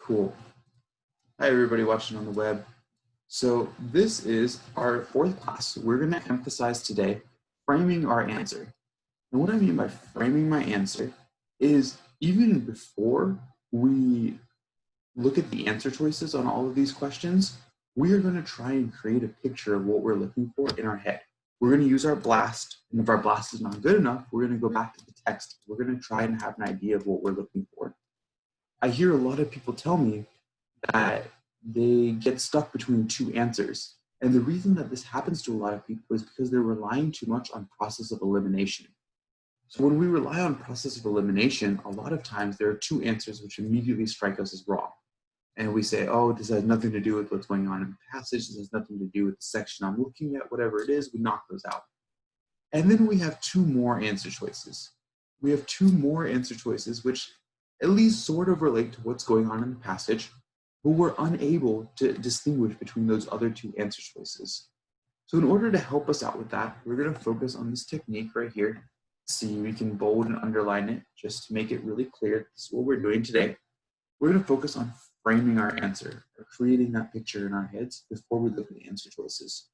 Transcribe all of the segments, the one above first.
Cool. Hi, everybody watching on the web. So this is our fourth class. We're going to emphasize today framing our answer. And what I mean by framing my answer is even before we look at the answer choices on all of these questions, we are going to try and create a picture of what we're looking for in our head. We're going to use our blast, and if our blast is not good enough, we're going to go back to the text. We're going to try and have an idea of what we're looking for. I hear a lot of people tell me that they get stuck between two answers. And the reason that this happens to a lot of people is because they're relying too much on process of elimination. So when we rely on process of elimination, a lot of times there are two answers which immediately strike us as wrong. And we say, oh, this has nothing to do with what's going on in the passage. This has nothing to do with the section I'm looking at, whatever it is, we knock those out. And then we have two more answer choices. We have two more answer choices which at least sort of relate to what's going on in the passage, but we're unable to distinguish between those other two answer choices. So in order to help us out with that, we're going to focus on this technique right here. See, we can bold and underline it just to make it really clear. This is what we're doing today. We're going to focus on framing our answer, or creating that picture in our heads before we look at the answer choices.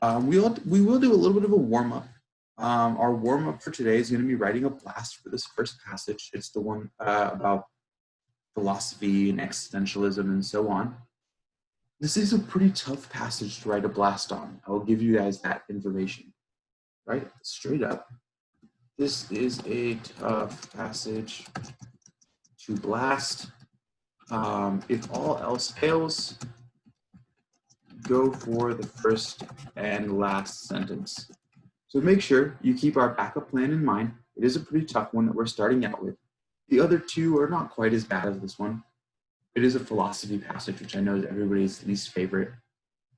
We will do a little bit of a warm-up. Our warm-up for today is going to be writing a blast for this first passage. It's the one about philosophy and existentialism and so on. This is a pretty tough passage to write a blast on. I will give you guys that information, right? Straight up. This is a tough passage to blast. If all else fails, go for the first and last sentence. So make sure you keep our backup plan in mind. It is a pretty tough one that we're starting out with. The other two are not quite as bad as this one. It is a philosophy passage, which I know is everybody's least favorite.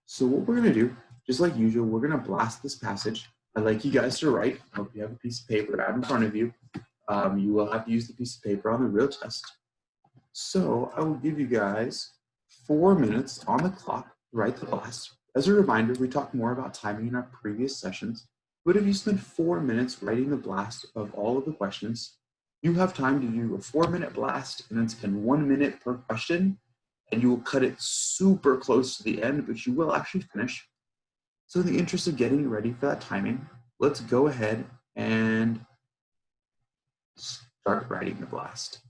So what we're going to do, just like usual, we're going to blast this passage. I'd like you guys to write. I hope you have a piece of paper out in front of you. You will have to use the piece of paper on the real test. So I will give you guys 4 minutes on the clock to write the blast. As a reminder, we talked more about timing in our previous sessions, but if you spend 4 minutes writing the blast of all of the questions, you have time to do a 4-minute blast and then spend 1 minute per question, and you will cut it super close to the end, but you will actually finish. So in the interest of getting ready for that timing, let's go ahead and start writing the blast.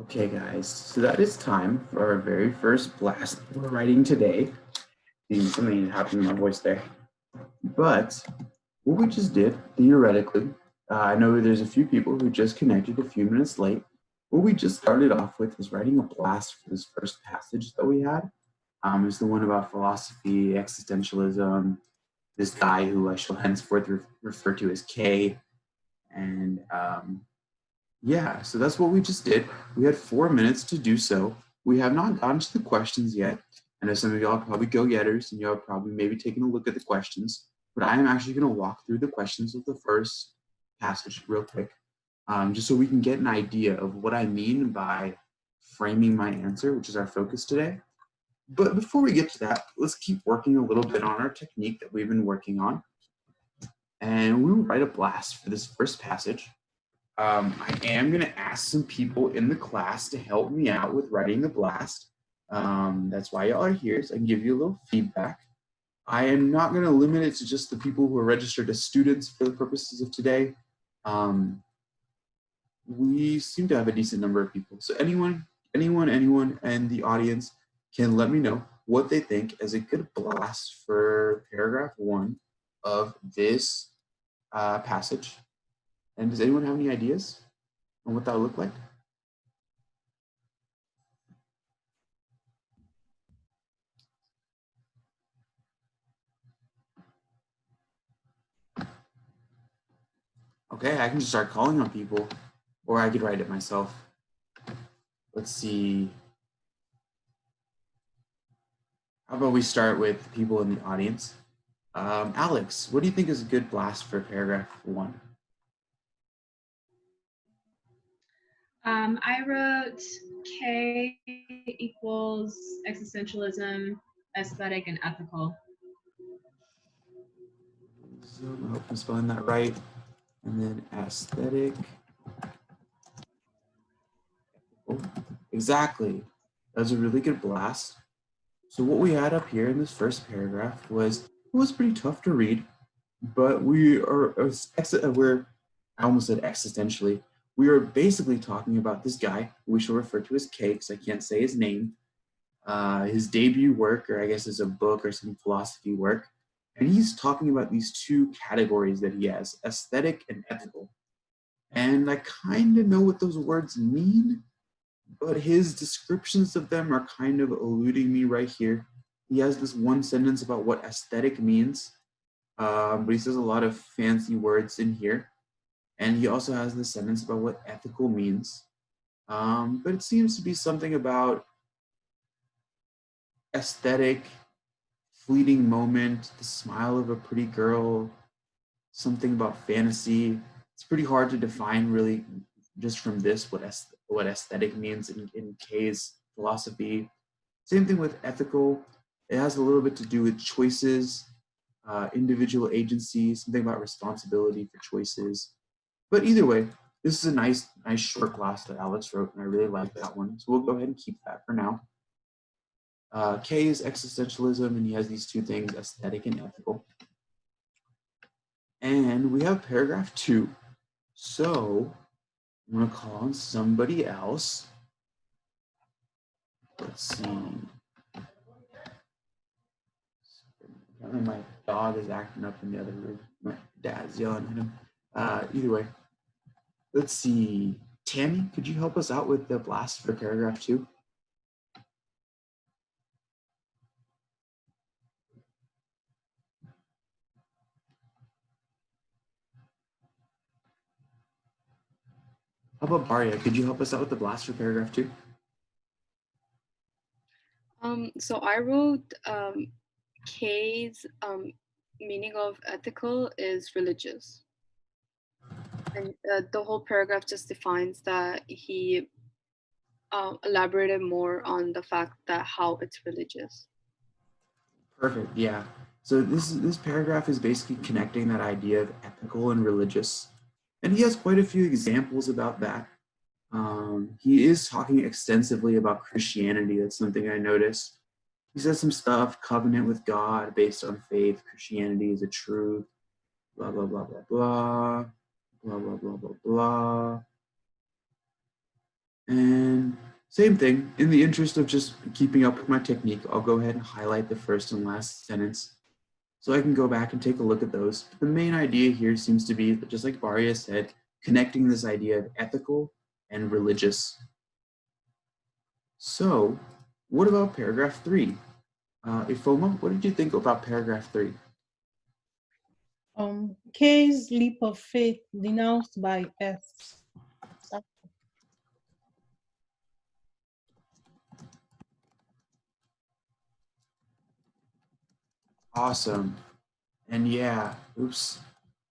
Okay, guys, so that is time for our very first blast that we're writing today. Something happened in my voice there. But what we just did, theoretically, I know there's a few people who just connected a few minutes late. What we just started off with is writing a blast for this first passage that we had. It's the one about philosophy, existentialism, this guy who I shall henceforth refer to as K. And yeah, so that's what we just did. We had 4 minutes to do so. We have not gotten to the questions yet. I know some of y'all are probably go-getters and y'all are probably maybe taking a look at the questions, but I am actually going to walk through the questions of the first passage real quick, just so we can get an idea of what I mean by framing my answer, which is our focus today. But before we get to that, let's keep working a little bit on our technique that we've been working on. And we will write a blast for this first passage. I am going to ask some people in the class to help me out with writing the blast. That's why y'all are here, so I can give you a little feedback. I am not going to limit it to just the people who are registered as students for the purposes of today. We seem to have a decent number of people. So anyone in the audience can let me know what they think is a good blast for paragraph 1 of this passage. And does anyone have any ideas on what that would look like? Okay, I can just start calling on people, or I could write it myself. Let's see. How about we start with people in the audience? Alex, what do you think is a good blast for paragraph 1? I wrote K equals existentialism, aesthetic, and ethical. I hope I'm spelling that right. And then aesthetic. Oh, exactly. That was a really good blast. So what we had up here in this first paragraph was, it was pretty tough to read, but we're, I almost said existentially, we are basically talking about this guy, who we shall refer to as K, because I can't say his name, his debut work, or I guess it's a book or some philosophy work. And he's talking about these two categories that he has, aesthetic and ethical. And I kind of know what those words mean, but his descriptions of them are kind of eluding me right here. He has this one sentence about what aesthetic means, but he says a lot of fancy words in here. And he also has this sentence about what ethical means. But it seems to be something about aesthetic, fleeting moment, the smile of a pretty girl, something about fantasy. It's pretty hard to define really just from this what aesthetic means in K's philosophy. Same thing with ethical. It has a little bit to do with choices, individual agency, something about responsibility for choices. But either way, this is a nice short class that Alex wrote, and I really like that one. So we'll go ahead and keep that for now. K is existentialism, and he has these two things, aesthetic and ethical. And we have paragraph 2. So I'm going to call on somebody else. Let's see. My dog is acting up in the other room. My dad's yelling at him. Either way, let's see. Tammy, could you help us out with the blast for paragraph 2? How about Baria? Could you help us out with the blast for paragraph 2? So I wrote K's meaning of ethical is religious. And the whole paragraph just defines that he elaborated more on the fact that how it's religious. Perfect, yeah. So this paragraph is basically connecting that idea of ethical and religious. And he has quite a few examples about that. He is talking extensively about Christianity. That's something I noticed. He says some stuff, covenant with God based on faith, Christianity is a truth, blah, blah, blah, blah, blah, blah, blah, blah, blah, blah. And same thing, in the interest of just keeping up with my technique, I'll go ahead and highlight the first and last sentence so I can go back and take a look at those. But the main idea here seems to be, just like Baria said, connecting this idea of ethical and religious. So what about paragraph 3? Ifoma, what did you think about paragraph 3? K's leap of faith denounced by S. Awesome. And yeah, oops.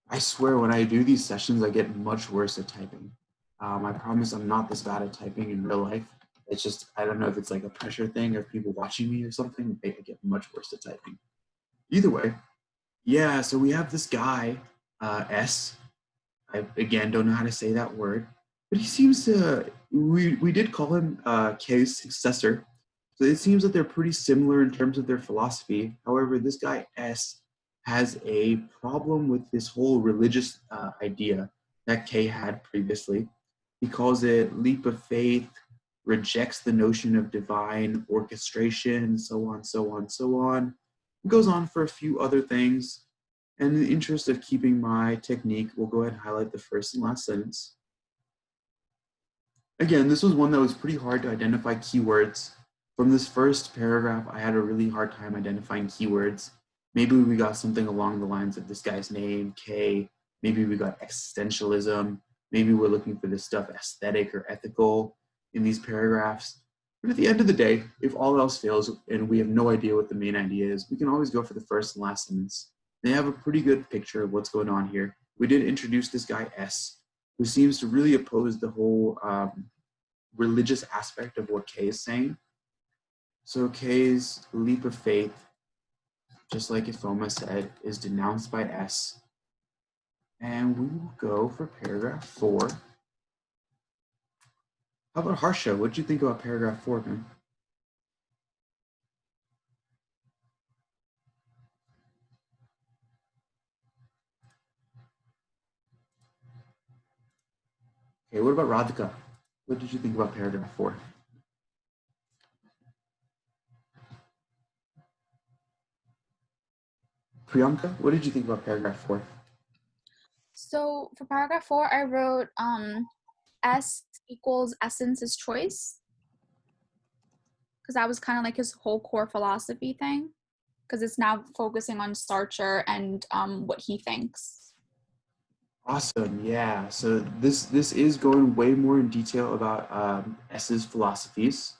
I swear when I do these sessions, I get much worse at typing. I promise I'm not this bad at typing in real life. It's just, I don't know if it's like a pressure thing of people watching me or something. I get much worse at typing. Either way, yeah, so we have this guy, S. I, again, don't know how to say that word, but he seems to, we did call him K's successor. So it seems that they're pretty similar in terms of their philosophy. However, this guy S has a problem with this whole religious idea that K had previously. He calls it leap of faith, rejects the notion of divine orchestration, so on, so on, so on. It goes on for a few other things. And in the interest of keeping my technique, we'll go ahead and highlight the first and last sentence. Again, this was one that was pretty hard to identify keywords. From this first paragraph, I had a really hard time identifying keywords. Maybe we got something along the lines of this guy's name, K. Maybe we got existentialism. Maybe we're looking for this stuff aesthetic or ethical in these paragraphs. But at the end of the day, if all else fails and we have no idea what the main idea is, we can always go for the first and last sentence. They have a pretty good picture of what's going on here. We did introduce this guy S, who seems to really oppose the whole religious aspect of what K is saying. So K's leap of faith, just like Ifoma said, is denounced by S. And we will go for paragraph 4. How about Harsha? What did you think about paragraph 4, man? Okay, what about Radhika? What did you think about paragraph 4? Priyanka, what did you think about paragraph 4? So for paragraph 4, I wrote S equals essence is choice, because that was kind of like his whole core philosophy thing, because it's now focusing on Sartre and what he thinks. Awesome, yeah. So this is going way more in detail about S's philosophies.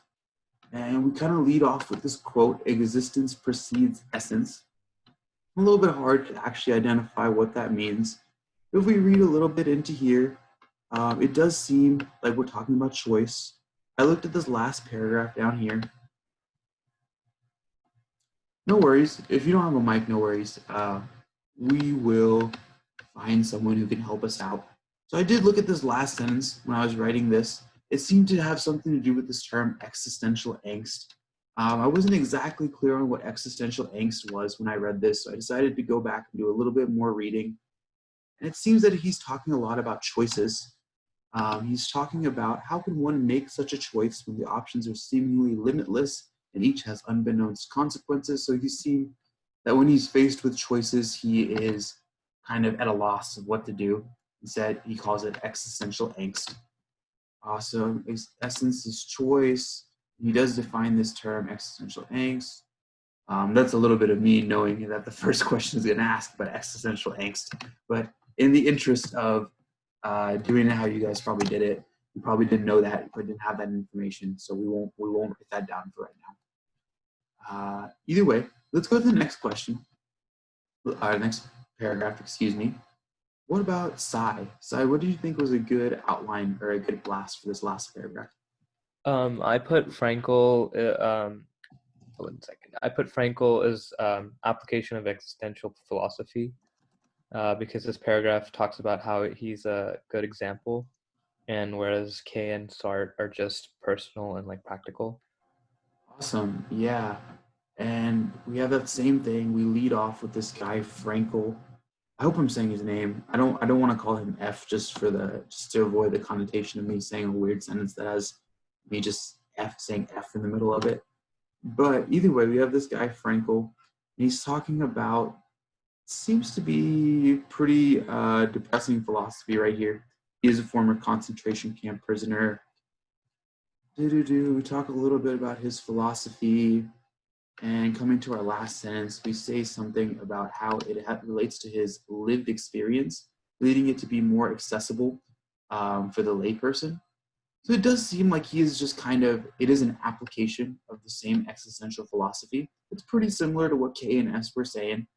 And we kind of lead off with this quote, existence precedes essence. A little bit hard to actually identify what that means. If we read a little bit into here, it does seem like we're talking about choice. I looked at this last paragraph down here. No worries. If you don't have a mic, no worries. We will find someone who can help us out. So I did look at this last sentence when I was writing this. It seemed to have something to do with this term existential angst. I wasn't exactly clear on what existential angst was when I read this, so I decided to go back and do a little bit more reading. And it seems that he's talking a lot about choices. He's talking about how can one make such a choice when the options are seemingly limitless and each has unbeknownst consequences. So you see that when he's faced with choices, he is kind of at a loss of what to do. Instead, he calls it existential angst. So essence is choice. He does define this term, existential angst. That's a little bit of me knowing that the first question is going to ask about existential angst. But in the interest of doing it how you guys probably did it, you probably didn't know that, but didn't have that information. So we won't write that down for right now. Either way, let's go to the next question. Next paragraph, excuse me. What about Sai? Sai, what do you think was a good outline or a good blast for this last paragraph? I put Frankl. One second. I put Frankl as application of existential philosophy because this paragraph talks about how he's a good example, and whereas K and Sartre are just personal and like practical. Awesome. Yeah. And we have that same thing. We lead off with this guy Frankl. I hope I'm saying his name. I don't want to call him F just to avoid the connotation of me saying a weird sentence that has me just saying F in the middle of it. But either way, we have this guy, Frankel, and he's talking about, seems to be pretty depressing philosophy right here. He is a former concentration camp prisoner. We talk a little bit about his philosophy, and coming to our last sentence, we say something about how it relates to his lived experience, leading it to be more accessible for the layperson. So it does seem like he is just kind of, it is an application of the same existential philosophy. It's pretty similar to what K and S were saying,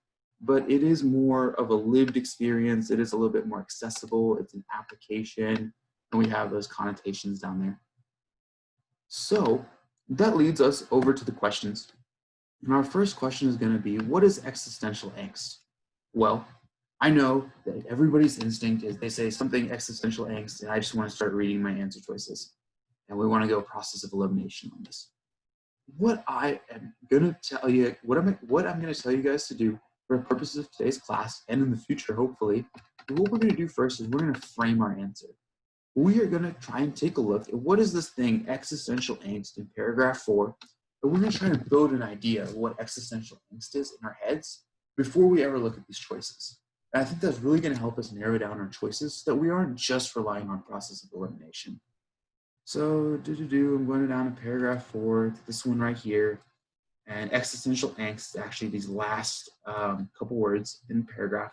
but it is more of a lived experience. It is a little bit more accessible. It's an application, and we have those connotations down there. So that leads us over to the questions. And our first question is going to be, what is existential angst? Well, I know that everybody's instinct is they say something existential angst, and I just want to start reading my answer choices. And we want to go process of elimination on this. What I am going to tell you, what I'm going to tell you guys to do for the purposes of today's class and in the future, hopefully, what we're going to do first is we're going to frame our answer. We are going to try and take a look at what is this thing, existential angst, in paragraph 4, and we're going to try and build an idea of what existential angst is in our heads before we ever look at these choices. And I think that's really going to help us narrow down our choices so that we aren't just relying on process of elimination. So, I'm going down to paragraph 4, this one right here. And existential angst is actually these last couple words in the paragraph.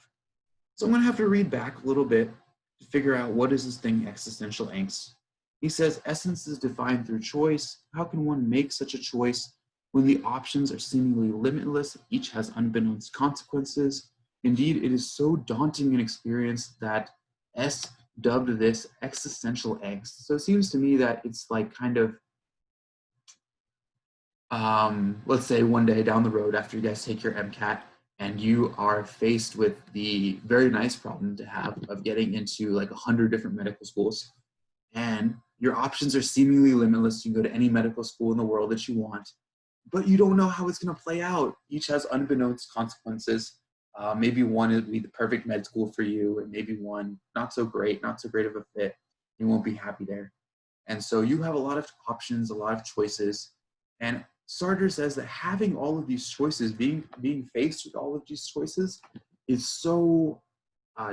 So I'm going to have to read back a little bit to figure out what is this thing, existential angst. He says, essence is defined through choice. How can one make such a choice when the options are seemingly limitless? Each has unbeknownst consequences. Indeed, it is so daunting an experience that S dubbed this existential angst. So it seems to me that it's like kind of, let's say one day down the road after you guys take your MCAT and you are faced with the very nice problem to have of getting into like 100 different medical schools, and your options are seemingly limitless. You can go to any medical school in the world that you want, but you don't know how it's going to play out. Each has unbeknownst consequences. Maybe one would be the perfect med school for you, and maybe one not so great of a fit. You won't be happy there. And so you have a lot of options, a lot of choices. And Sartre says that having all of these choices, being faced with all of these choices, is so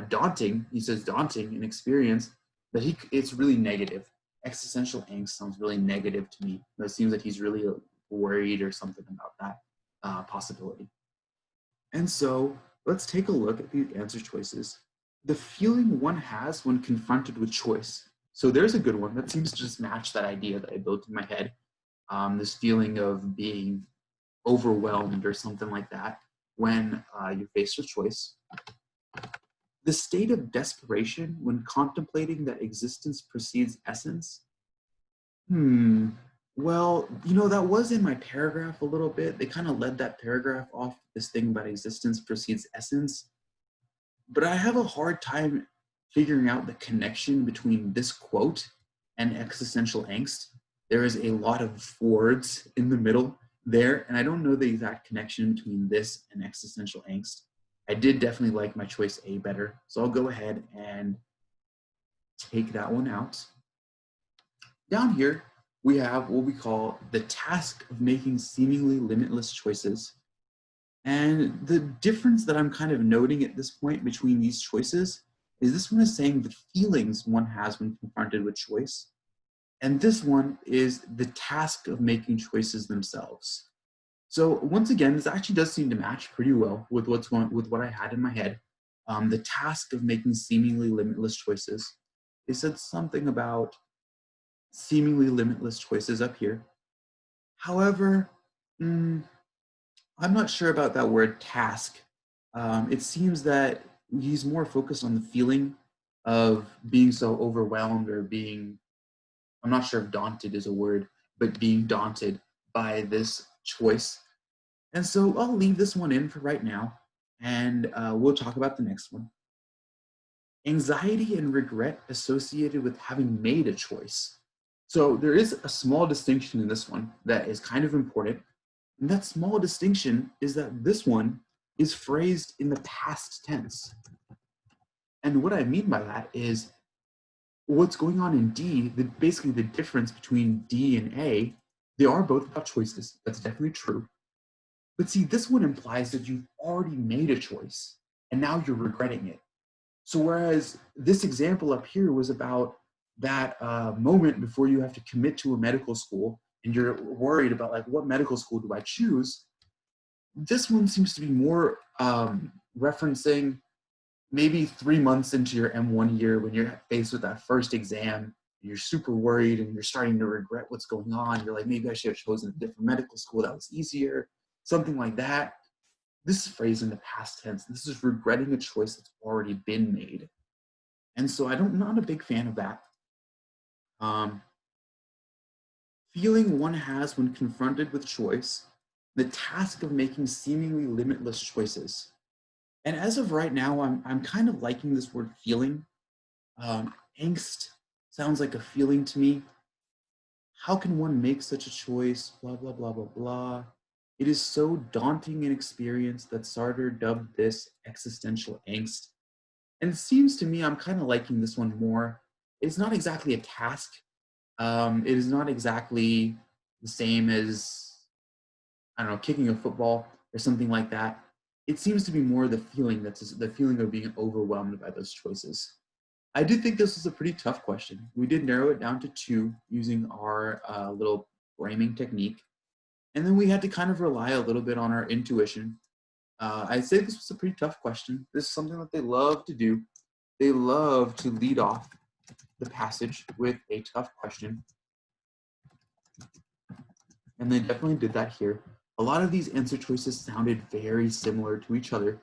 daunting. He says daunting in experience that it's really negative. Existential angst sounds really negative to me. It seems like he's really worried or something about that possibility. And so let's take a look at the answer choices. The feeling one has when confronted with choice. So there's a good one that seems to just match that idea that I built in my head. This feeling of being overwhelmed or something like that when you're faced with choice. The state of desperation when contemplating that existence precedes essence. Well, that was in my paragraph a little bit. They kind of led that paragraph off this thing about existence precedes essence. But I have a hard time figuring out the connection between this quote and existential angst. There is a lot of words in the middle there, and I don't know the exact connection between this and existential angst. I did definitely like my choice A better, so I'll go ahead and take that one out. Down here, we have what we call the task of making seemingly limitless choices. And the difference that I'm kind of noting at this point between these choices is this one is saying the feelings one has when confronted with choice. And this one is the task of making choices themselves. So once again, this actually does seem to match pretty well with what I had in my head. The task of making seemingly limitless choices. They said something about seemingly limitless choices up here. However, I'm not sure about that word task. It seems that he's more focused on the feeling of being so overwhelmed or being, I'm not sure if daunted is a word, but being daunted by this choice. And so I'll leave this one in for right now, and we'll talk about the next one. Anxiety and regret associated with having made a choice. So there is a small distinction in this one that is kind of important. And that small distinction is that this one is phrased in the past tense. And what I mean by that is what's going on in D, basically the difference between D and A, they are both about choices. That's definitely true. But see, this one implies that you've already made a choice and now you're regretting it. So whereas this example up here was about that moment before you have to commit to a medical school and you're worried about like, what medical school do I choose? This one seems to be more referencing maybe 3 months into your M1 year when you're faced with that first exam, you're super worried and you're starting to regret what's going on. You're like, maybe I should have chosen a different medical school that was easier, something like that. This is phrased in the past tense. This is regretting a choice that's already been made. And so I'm not a big fan of that. Feeling one has when confronted with choice, the task of making seemingly limitless choices. And as of right now, I'm kind of liking this word feeling. Angst sounds like a feeling to me. How can one make such a choice? Blah, blah, blah, blah, blah. It is so daunting an experience that Sartre dubbed this existential angst. And it seems to me I'm kind of liking this one more. It's not exactly a task. It is not exactly the same as, I don't know, kicking a football or something like that. It seems to be more the feeling the feeling of being overwhelmed by those choices. I did think this was a pretty tough question. We did narrow it down to 2 using our little framing technique. And then we had to kind of rely a little bit on our intuition. I'd say this was a pretty tough question. This is something that they love to do. They love to lead off the passage with a tough question. And they definitely did that here. A lot of these answer choices sounded very similar to each other.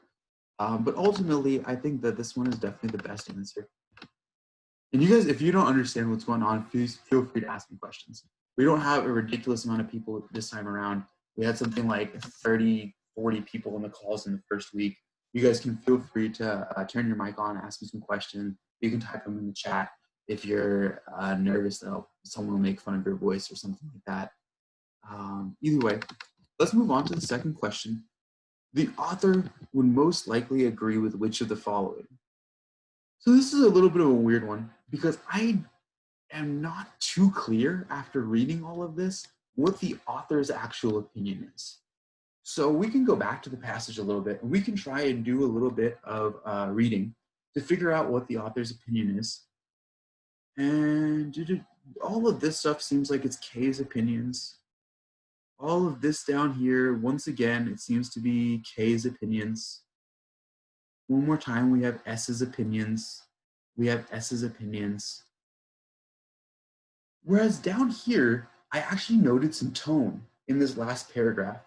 But ultimately, I think that this one is definitely the best answer. And you guys, if you don't understand what's going on, please feel free to ask me questions. We don't have a ridiculous amount of people this time around. We had something like 30, 40 people in the calls in the first week. You guys can feel free to turn your mic on, ask me some questions. You can type them in the chat if you're nervous that someone will make fun of your voice or something like that. Either way, let's move on to the second question. The author would most likely agree with which of the following? So this is a little bit of a weird one because I am not too clear after reading all of this what the author's actual opinion is. So we can go back to the passage a little bit and we can try and do a little bit of reading to figure out what the author's opinion is. And all of this stuff seems like it's K's opinions. All of this down here, once again, it seems to be K's opinions. One more time, we have S's opinions. We have S's opinions. Whereas down here, I actually noted some tone in this last paragraph.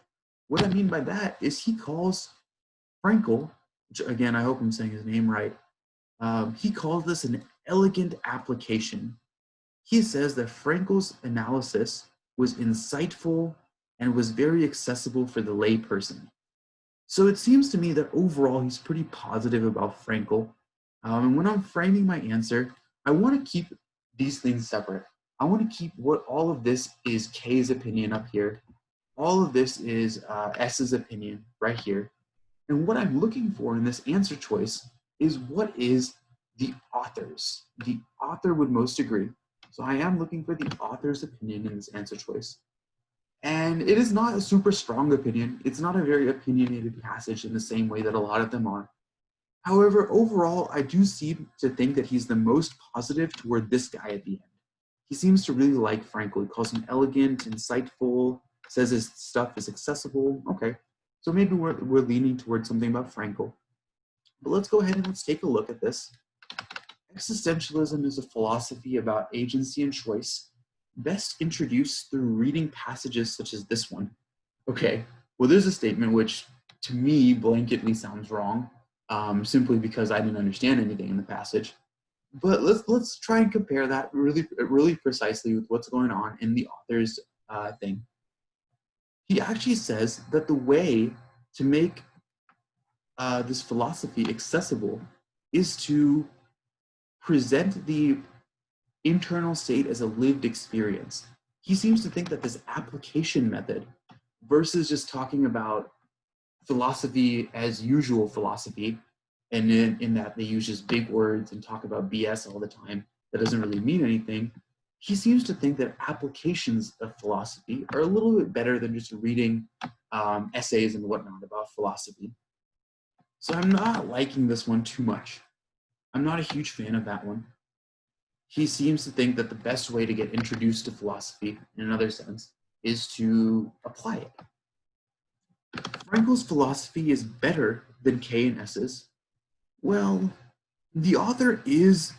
What I mean by that is he calls Frankl, which again, I hope I'm saying his name right, he calls this an elegant application. He says that Frankl's analysis was insightful and was very accessible for the lay person. So it seems to me that overall he's pretty positive about Frankl. And when I'm framing my answer, I want to keep these things separate. I want to keep what all of this is K's opinion up here. All of this is S's opinion right here. And what I'm looking for in this answer choice is what is the author's. The author would most agree. So I am looking for the author's opinion in this answer choice. And it is not a super strong opinion. It's not a very opinionated passage in the same way that a lot of them are. However, overall, I do seem to think that he's the most positive toward this guy at the end. He seems to really like Frankl. He calls him elegant, insightful, says his stuff is accessible. Okay, so maybe we're leaning towards something about Frankl. But let's go ahead and let's take a look at this. Existentialism is a philosophy about agency and choice, best introduced through reading passages such as this one. Okay, well, there's a statement which to me blanketly sounds wrong, simply because I didn't understand anything in the passage. But let's try and compare that really precisely with what's going on in the author's thing. He actually says that the way to make this philosophy accessible is to present the internal state as a lived experience. He seems to think that this application method versus just talking about philosophy as usual philosophy, and in that they use just big words and talk about BS all the time, that doesn't really mean anything, he seems to think that applications of philosophy are a little bit better than just reading essays and whatnot about philosophy. So I'm not liking this one too much. I'm not a huge fan of that one. He seems to think that the best way to get introduced to philosophy, in another sense, is to apply it. Frankel's philosophy is better than K and S's. Well, the author is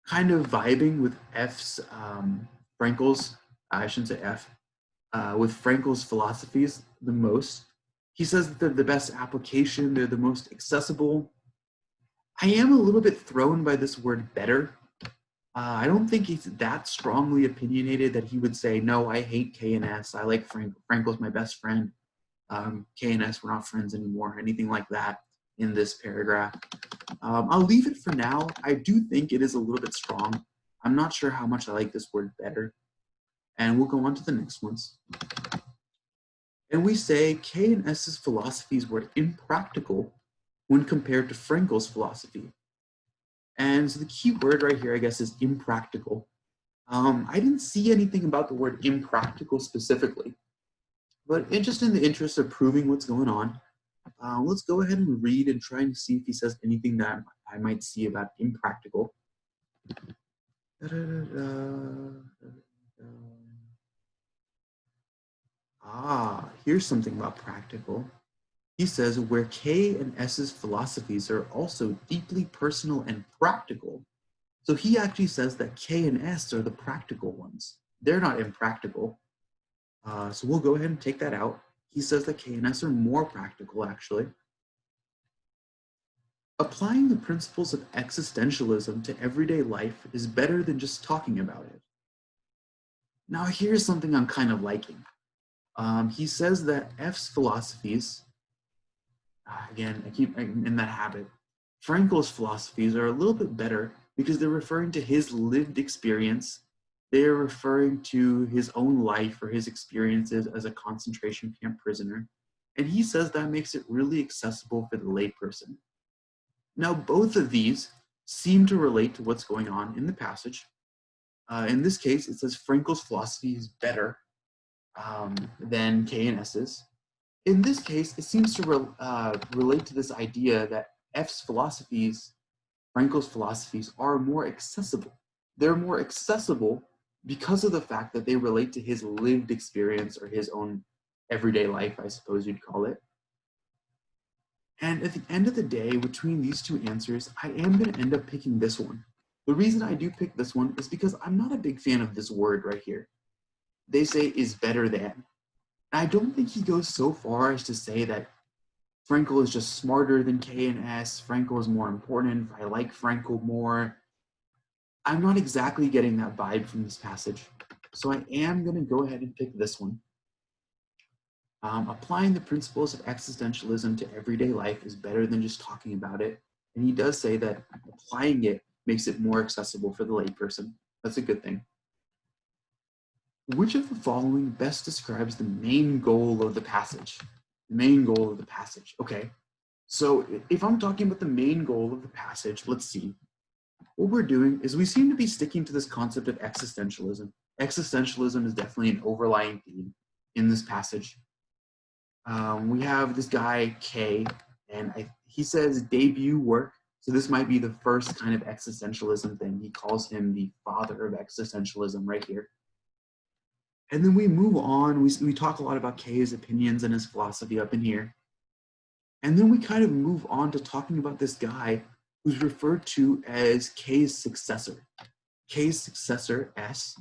kind of vibing with Frankel's, I shouldn't say F, with Frankel's philosophies the most. He says that they're the best application, they're the most accessible. I am a little bit thrown by this word better. I don't think he's that strongly opinionated that he would say, no, I hate K and S, I like Frankel's my best friend. K and S, we're not friends anymore, anything like that in this paragraph. I'll leave it for now. I do think it is a little bit strong. I'm not sure how much I like this word better. And we'll go on to the next ones. And we say K and S's philosophies were impractical when compared to Frankel's philosophy. And so the key word right here, I guess, is impractical. I didn't see anything about the word impractical specifically, but just in the interest of proving what's going on, let's go ahead and read and try and see if he says anything that I might see about impractical. Here's something about practical. He says, where K and S's philosophies are also deeply personal and practical. So he actually says that K and S are the practical ones. They're not impractical. So we'll go ahead and take that out. He says that K and S are more practical, actually. Applying the principles of existentialism to everyday life is better than just talking about it. Now, here's something I'm kind of liking. He says that F's philosophies, again, I'm in that habit. Frankel's philosophies are a little bit better because they're referring to his lived experience. They're referring to his own life or his experiences as a concentration camp prisoner. And he says that makes it really accessible for the layperson. Now, both of these seem to relate to what's going on in the passage. In this case, it says Frankel's philosophy is better than K and S's. In this case, it seems to relate to this idea that F's philosophies, Frankel's philosophies, are more accessible. They're more accessible because of the fact that they relate to his lived experience or his own everyday life, I suppose you'd call it. And at the end of the day, between these two answers, I am going to end up picking this one. The reason I do pick this one is because I'm not a big fan of this word right here. They say is better than. I don't think he goes so far as to say that Frankel is just smarter than K and S, Frankel is more important, I like Frankel more. I'm not exactly getting that vibe from this passage, so I am going to go ahead and pick this one. Applying the principles of existentialism to everyday life is better than just talking about it, and he does say that applying it makes it more accessible for the layperson. That's a good thing. Which of the following best describes the main goal of the passage? The main goal of the passage. Okay, so if I'm talking about the main goal of the passage, let's see. What we're doing is we seem to be sticking to this concept of existentialism. Existentialism is definitely an overlying theme in this passage. We have this guy, K, and he says debut work. So this might be the first kind of existentialism thing. He calls him the father of existentialism right here. And then we move on. We talk a lot about K's opinions and his philosophy up in here. And then we kind of move on to talking about this guy who's referred to as K's successor. K's successor, S.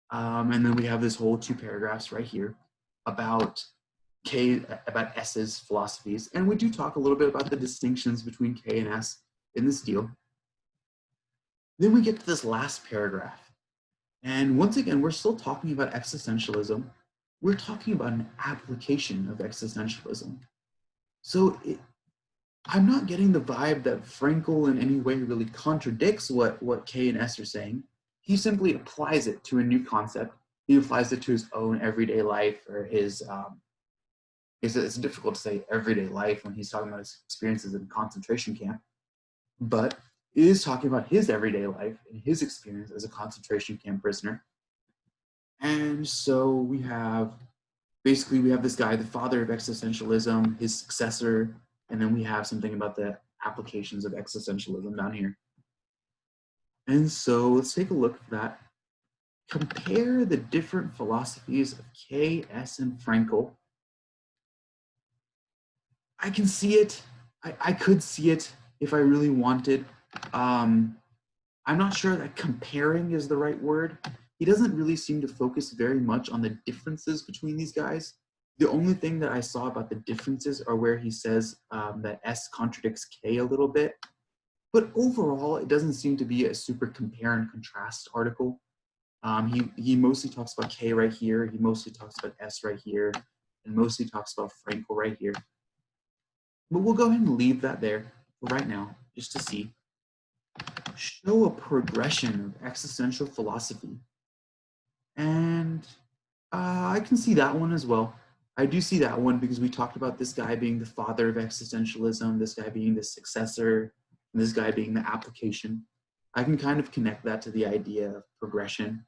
And then we have this whole 2 paragraphs right here about S's philosophies. And we do talk a little bit about the distinctions between K and S in this deal. Then we get to this last paragraph. And once again, we're still talking about existentialism. We're talking about an application of existentialism. So I'm not getting the vibe that Frankel in any way really contradicts what K and S are saying. He simply applies it to a new concept. He applies it to his own everyday life or his, it's difficult to say everyday life when he's talking about his experiences in a concentration camp. But It is talking about his everyday life and his experience as a concentration camp prisoner. And so we have, basically we have this guy, the father of existentialism, his successor, and then we have something about the applications of existentialism down here. And so let's take a look at that. Compare the different philosophies of Kay, S, and Frankl. I can see it. I could see it if I really wanted. I'm not sure that comparing is the right word. He doesn't really seem to focus very much on the differences between these guys. The only thing that I saw about the differences are where he says that S contradicts K a little bit. But overall, it doesn't seem to be a super compare and contrast article. He mostly talks about K right here. He mostly talks about S right here. And mostly talks about Frankl right here. But we'll go ahead and leave that there for right now, just to see. Show a progression of existential philosophy. And I can see that one as well. I do see that one because we talked about this guy being the father of existentialism, this guy being the successor, and this guy being the application. I can kind of connect that to the idea of progression.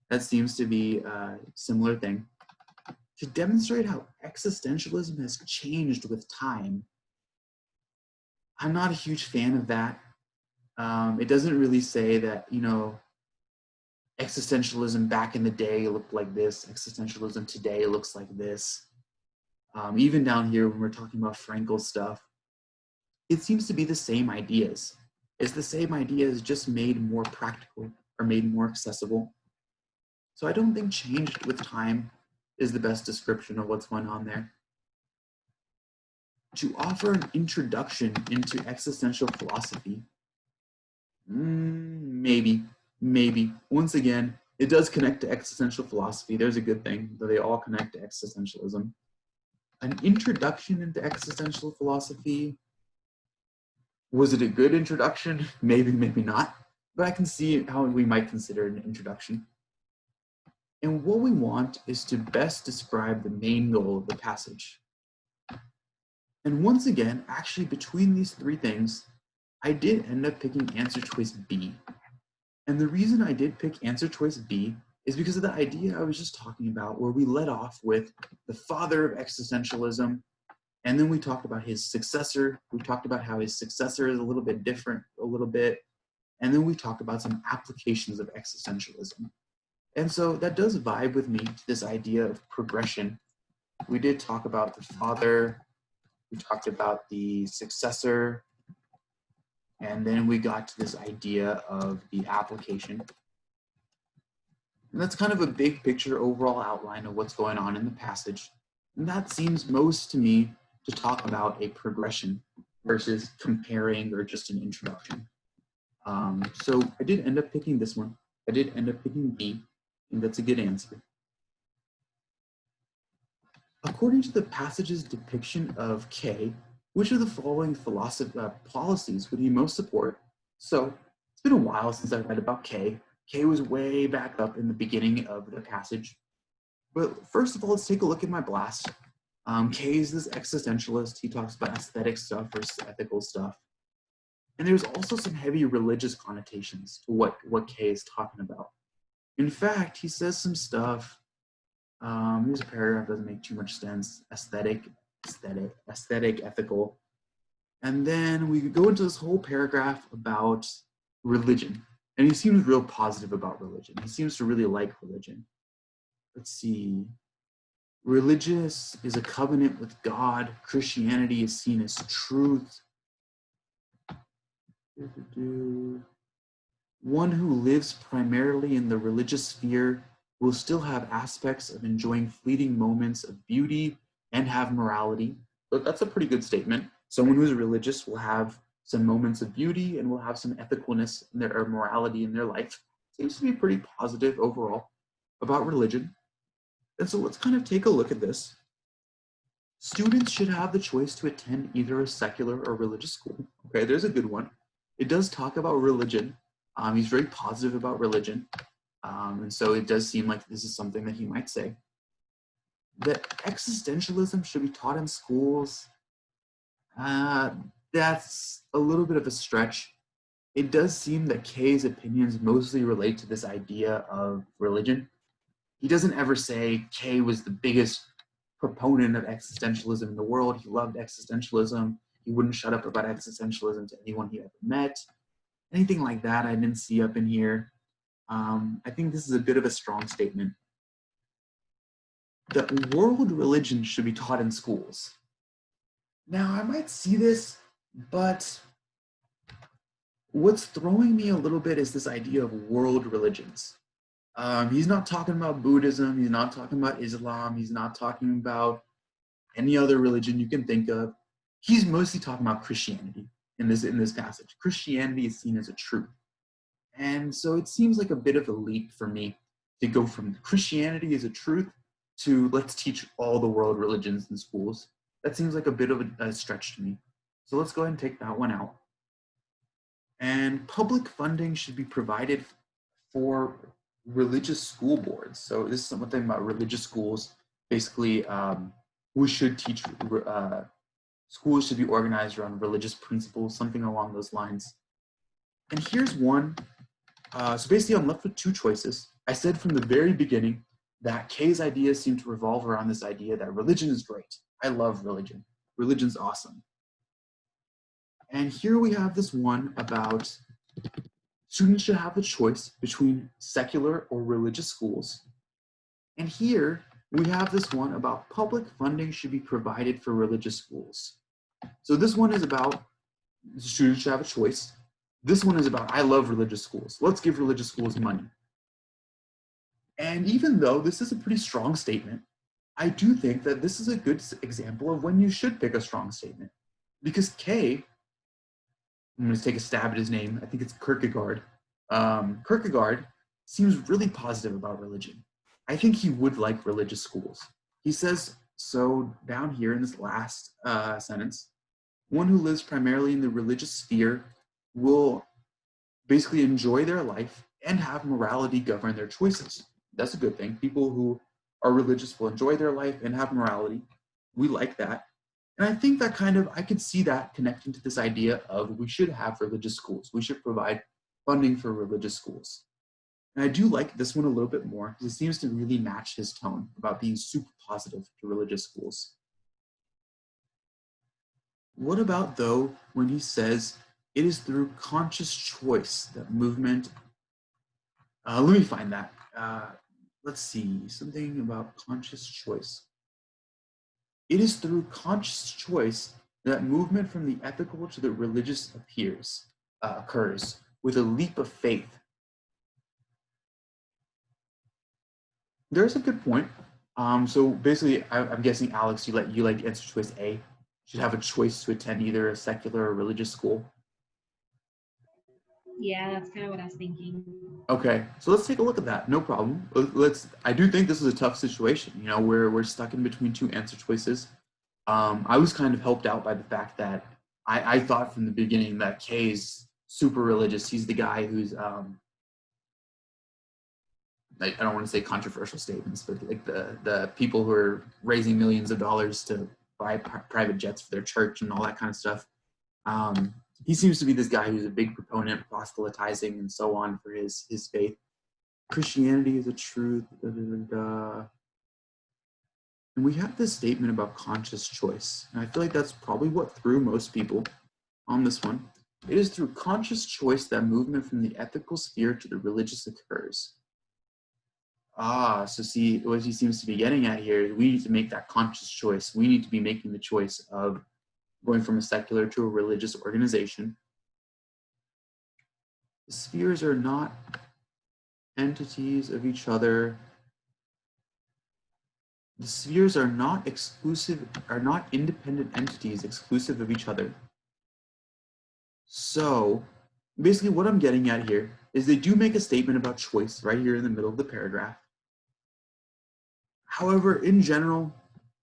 That seems to be a similar thing. To demonstrate how existentialism has changed with time, I'm not a huge fan of that. It doesn't really say that, you know, existentialism back in the day looked like this, existentialism today looks like this. Even down here when we're talking about Frankl stuff, it seems to be the same ideas. It's the same ideas just made more practical or made more accessible. So I don't think changed with time is the best description of what's going on there. To offer an introduction into existential philosophy, maybe. Once again, it does connect to existential philosophy. There's a good thing, that they all connect to existentialism. An introduction into existential philosophy, was it a good introduction? Maybe, maybe not. But I can see how we might consider it an introduction. And what we want is to best describe the main goal of the passage. And once again, actually between these three things, I did end up picking answer choice B. And the reason I did pick answer choice B is because of the idea I was just talking about, where we led off with the father of existentialism, and then we talked about his successor. We talked about how his successor is a little bit different, a little bit, and then we talked about some applications of existentialism. And so that does vibe with me to this idea of progression. We did talk about the father, we talked about the successor, and then we got to this idea of the application. And that's kind of a big picture overall outline of what's going on in the passage. And that seems most to me to talk about a progression versus comparing or just an introduction. So I did end up picking this one. I did end up picking B, and that's a good answer. According to the passage's depiction of K, which of the following policies would he most support? So it's been a while since I read about K. K was way back up in the beginning of the passage. But first of all, let's take a look at my blast. K is this existentialist. He talks about aesthetic stuff versus ethical stuff. And there's also some heavy religious connotations to what K is talking about. In fact, he says some stuff. Here's a paragraph that doesn't make too much sense. Aesthetic, ethical. And then we go into this whole paragraph about religion. And he seems real positive about religion. He seems to really like religion. Let's see. Religious is a covenant with God. Christianity is seen as truth. One who lives primarily in the religious sphere will still have aspects of enjoying fleeting moments of beauty and have morality. But that's a pretty good statement. Someone who's religious will have some moments of beauty and will have some ethicalness in their, or morality in their life. Seems to be pretty positive overall about religion. And so let's kind of take a look at this. Students should have the choice to attend either a secular or religious school. Okay, there's a good one. It does talk about religion. He's very positive about religion. And so it does seem like this is something that he might say. That existentialism should be taught in schools, that's a little bit of a stretch. it does seem that K's opinions mostly relate to this idea of religion. He doesn't ever say K was the biggest proponent of existentialism in the world. He loved existentialism. He wouldn't shut up about existentialism to anyone he ever met. Anything like that I didn't see up in here. I think this is a bit of a strong statement. That world religion should be taught in schools. Now, I might see this, but what's throwing me a little bit is this idea of world religions. He's not talking about Buddhism. He's not talking about Islam. He's not talking about any other religion you can think of. He's mostly talking about Christianity in this passage. Christianity is seen as a truth. And so it seems like a bit of a leap for me to go from Christianity as a truth to let's teach all the world religions in schools. That seems like a bit of a stretch to me. So let's go ahead and take that one out. And public funding should be provided for religious school boards. So this is something about religious schools. Basically, we should teach, schools should be organized around religious principles, something along those lines. And here's one. So basically, I'm left with two choices. I said from the very beginning that K's ideas seem to revolve around this idea that religion is great. I love religion. Religion's awesome. And here we have this one about students should have a choice between secular or religious schools. And here we have this one about public funding should be provided for religious schools. So this one is about students should have a choice. This one is about I love religious schools. Let's give religious schools money. And even though this is a pretty strong statement, I do think that this is a good example of when you should pick a strong statement. Because K, I'm going to take a stab at his name, I think it's Kierkegaard. Kierkegaard seems really positive about religion. I think he would like religious schools. He says so down here in this last sentence, one who lives primarily in the religious sphere will basically enjoy their life and have morality govern their choices. That's a good thing. People who are religious will enjoy their life and have morality. We like that. And I think that I could see that connecting to this idea of we should have religious schools. We should provide funding for religious schools. And I do like this one a little bit more because it seems to really match his tone about being super positive to religious schools. What about, though, when he says, it is through conscious choice that movement, let me find that. Let's see, something about conscious choice. It is through conscious choice that movement from the ethical to the religious occurs with a leap of faith. There's a good point. So basically, I'm guessing, Alex, you like answer choice A. You should have a choice to attend either a secular or religious school. Yeah, that's kind of what I was thinking. Okay, so let's take a look at that. No problem. I do think this is a tough situation. You know, we're stuck in between two answer choices. I was kind of helped out by the fact that I thought from the beginning that K's super religious. He's the guy who's I don't want to say controversial statements, but like the people who are raising millions of dollars to buy private jets for their church and all that kind of stuff. He seems to be this guy who's a big proponent of proselytizing and so on for his faith. Christianity is a truth. Da, da, da, da. And we have this statement about conscious choice. And I feel like that's probably what threw most people on this one. It is through conscious choice that movement from the ethical sphere to the religious occurs. So see, what he seems to be getting at here is we need to make that conscious choice. We need to be making the choice of going from a secular to a religious organization. The spheres are not entities of each other. The spheres are not independent entities exclusive of each other. So basically what I'm getting at here is they do make a statement about choice right here in the middle of the paragraph. However, in general,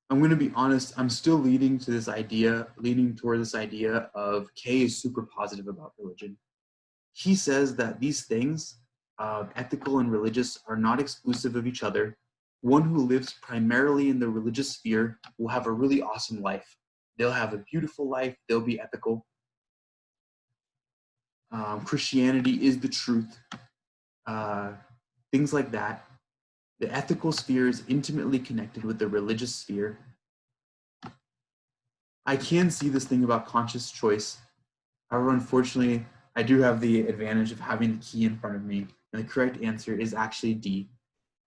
I'm going to be honest, I'm still leaning toward this idea of K is super positive about religion. He says that these things, ethical and religious, are not exclusive of each other. One who lives primarily in the religious sphere will have a really awesome life. They'll have a beautiful life. They'll be ethical. Christianity is the truth, things like that. The ethical sphere is intimately connected with the religious sphere. I can see this thing about conscious choice. However, unfortunately, I do have the advantage of having the key in front of me, and the correct answer is actually D.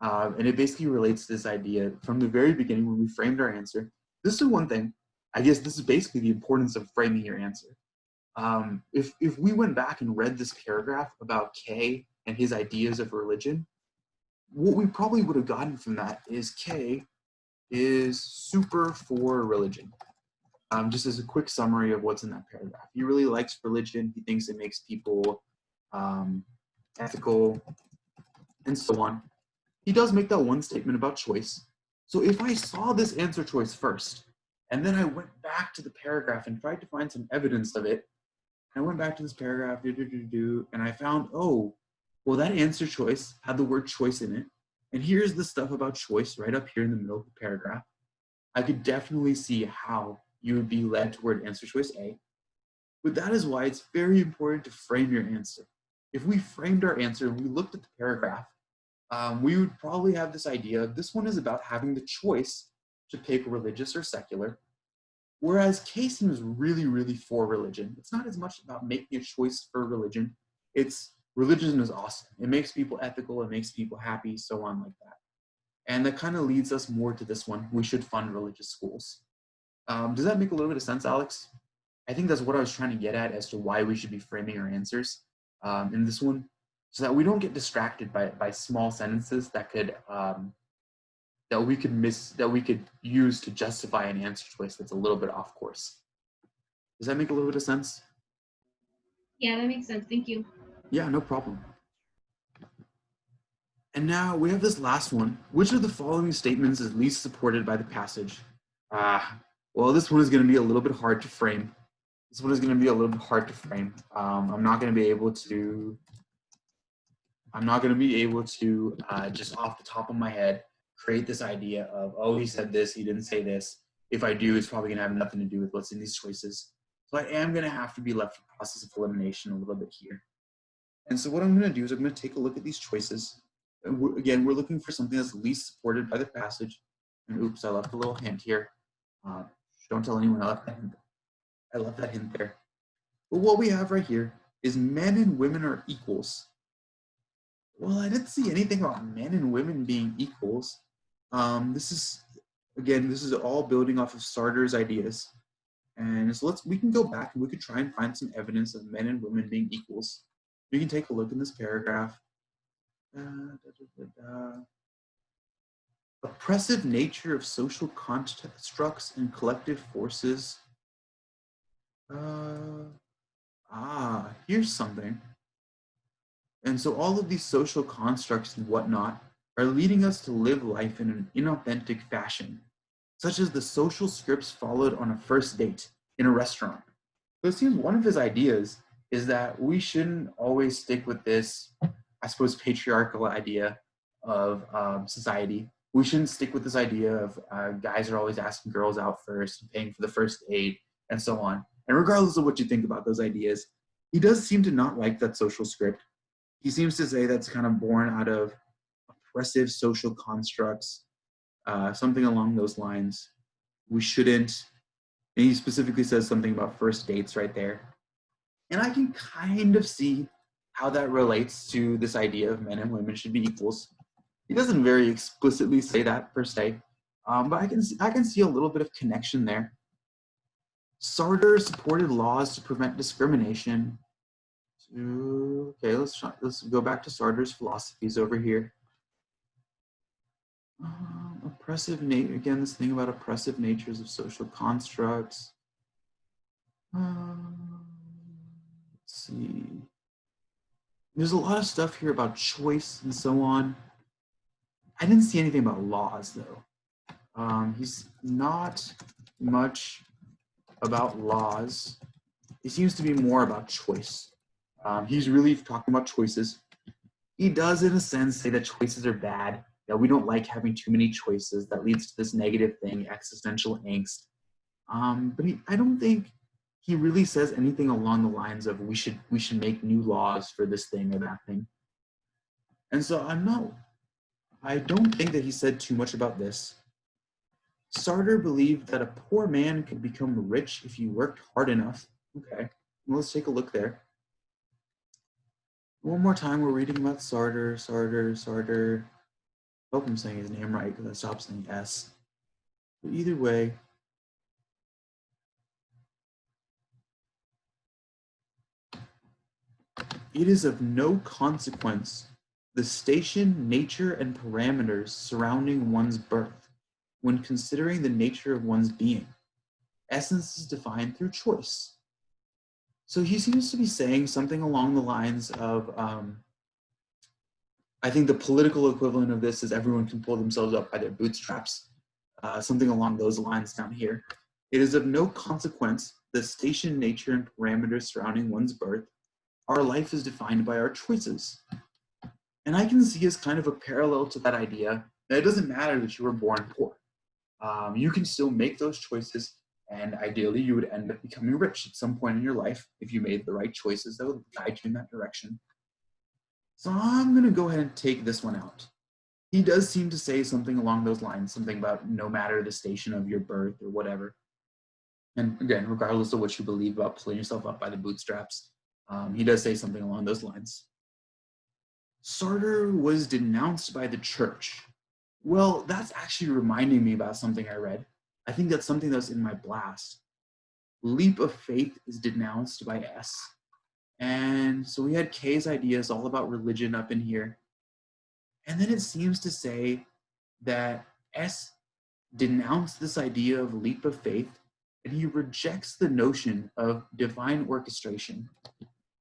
And it basically relates to this idea from the very beginning when we framed our answer. This is one thing, I guess this is basically the importance of framing your answer. If we went back and read this paragraph about K and his ideas of religion, what we probably would have gotten from that is K is super for religion. Just as a quick summary of what's in that paragraph. He really likes religion. He thinks it makes people ethical and so on. He does make that one statement about choice. So if I saw this answer choice first, and then I went back to the paragraph and tried to find some evidence of it, I went back to this paragraph, and I found, oh, well, that answer choice had the word choice in it. And here's the stuff about choice right up here in the middle of the paragraph. I could definitely see how you would be led toward answer choice A. But that is why it's very important to frame your answer. If we framed our answer and we looked at the paragraph, we would probably have this idea of this one is about having the choice to pick religious or secular, whereas K seems really, really for religion. It's not as much about making a choice for religion. It's religion is awesome. It makes people ethical. It makes people happy, so on like that. And that kind of leads us more to this one. We should fund religious schools. Does that make a little bit of sense, Alex? I think that's what I was trying to get at as to why we should be framing our answers in this one, so that we don't get distracted by small sentences that could that we could use to justify an answer choice that's a little bit off course. Does that make a little bit of sense? Yeah, that makes sense. Thank you. Yeah, no problem. And now we have this last one. Which of the following statements is least supported by the passage? Well, this one is going to be a little bit hard to frame. I'm not going to be able to just off the top of my head create this idea of, oh, he said this, he didn't say this. If I do, it's probably going to have nothing to do with what's in these choices. So I am going to have to be left with process of elimination a little bit here. And so what I'm going to do is I'm going to take a look at these choices. And we're looking for something that's least supported by the passage. And oops, I left a little hint here. Don't tell anyone I left that hint there. But what we have right here is men and women are equals. Well, I didn't see anything about men and women being equals. This is all building off of Sartre's ideas. And so we can go back and we could try and find some evidence of men and women being equals. We can take a look in this paragraph. Oppressive nature of social constructs and collective forces. Here's something. And so all of these social constructs and whatnot are leading us to live life in an inauthentic fashion, such as the social scripts followed on a first date in a restaurant. So it seems one of his ideas is that we shouldn't always stick with this, I suppose, patriarchal idea of society. We shouldn't stick with this idea of guys are always asking girls out first, and paying for the first date, and so on. And regardless of what you think about those ideas, he does seem to not like that social script. He seems to say that's kind of born out of oppressive social constructs, something along those lines. We shouldn't, and he specifically says something about first dates right there. And I can kind of see how that relates to this idea of men and women should be equals. He doesn't very explicitly say that per se, but I can see a little bit of connection there. Sartre supported laws to prevent discrimination. Okay, let's go back to Sartre's philosophies over here. Again, this thing about oppressive natures of social constructs. Let's see. There's a lot of stuff here about choice and so on. I didn't see anything about laws though. He's not much about laws. He seems to be more about choice. He's really talking about choices. He does, in a sense, say that choices are bad, that we don't like having too many choices, that leads to this negative thing, existential angst. But I don't think he really says anything along the lines of we should make new laws for this thing or that thing. And so I don't think that he said too much about this. Sartre believed that a poor man could become rich if he worked hard enough. Okay, well, let's take a look there. One more time, we're reading about Sartre. I hope I'm saying his name right because I stopped saying S. But either way, it is of no consequence the station, nature, and parameters surrounding one's birth when considering the nature of one's being. Essence is defined through choice. So he seems to be saying something along the lines of, I think the political equivalent of this is everyone can pull themselves up by their bootstraps, something along those lines down here. It is of no consequence the station, nature, and parameters surrounding one's birth. Our life is defined by our choices. And I can see as kind of a parallel to that idea that it doesn't matter that you were born poor. You can still make those choices, and ideally you would end up becoming rich at some point in your life if you made the right choices that would guide you in that direction. So I'm going to go ahead and take this one out. He does seem to say something along those lines, something about no matter the station of your birth or whatever. And again, regardless of what you believe about pulling yourself up by the bootstraps, he does say something along those lines. Sartre was denounced by the church. Well, that's actually reminding me about something I read. I think that's something that's in my blast. Leap of Faith is denounced by S. And so we had K's ideas all about religion up in here. And then it seems to say that S denounced this idea of leap of faith, and he rejects the notion of divine orchestration.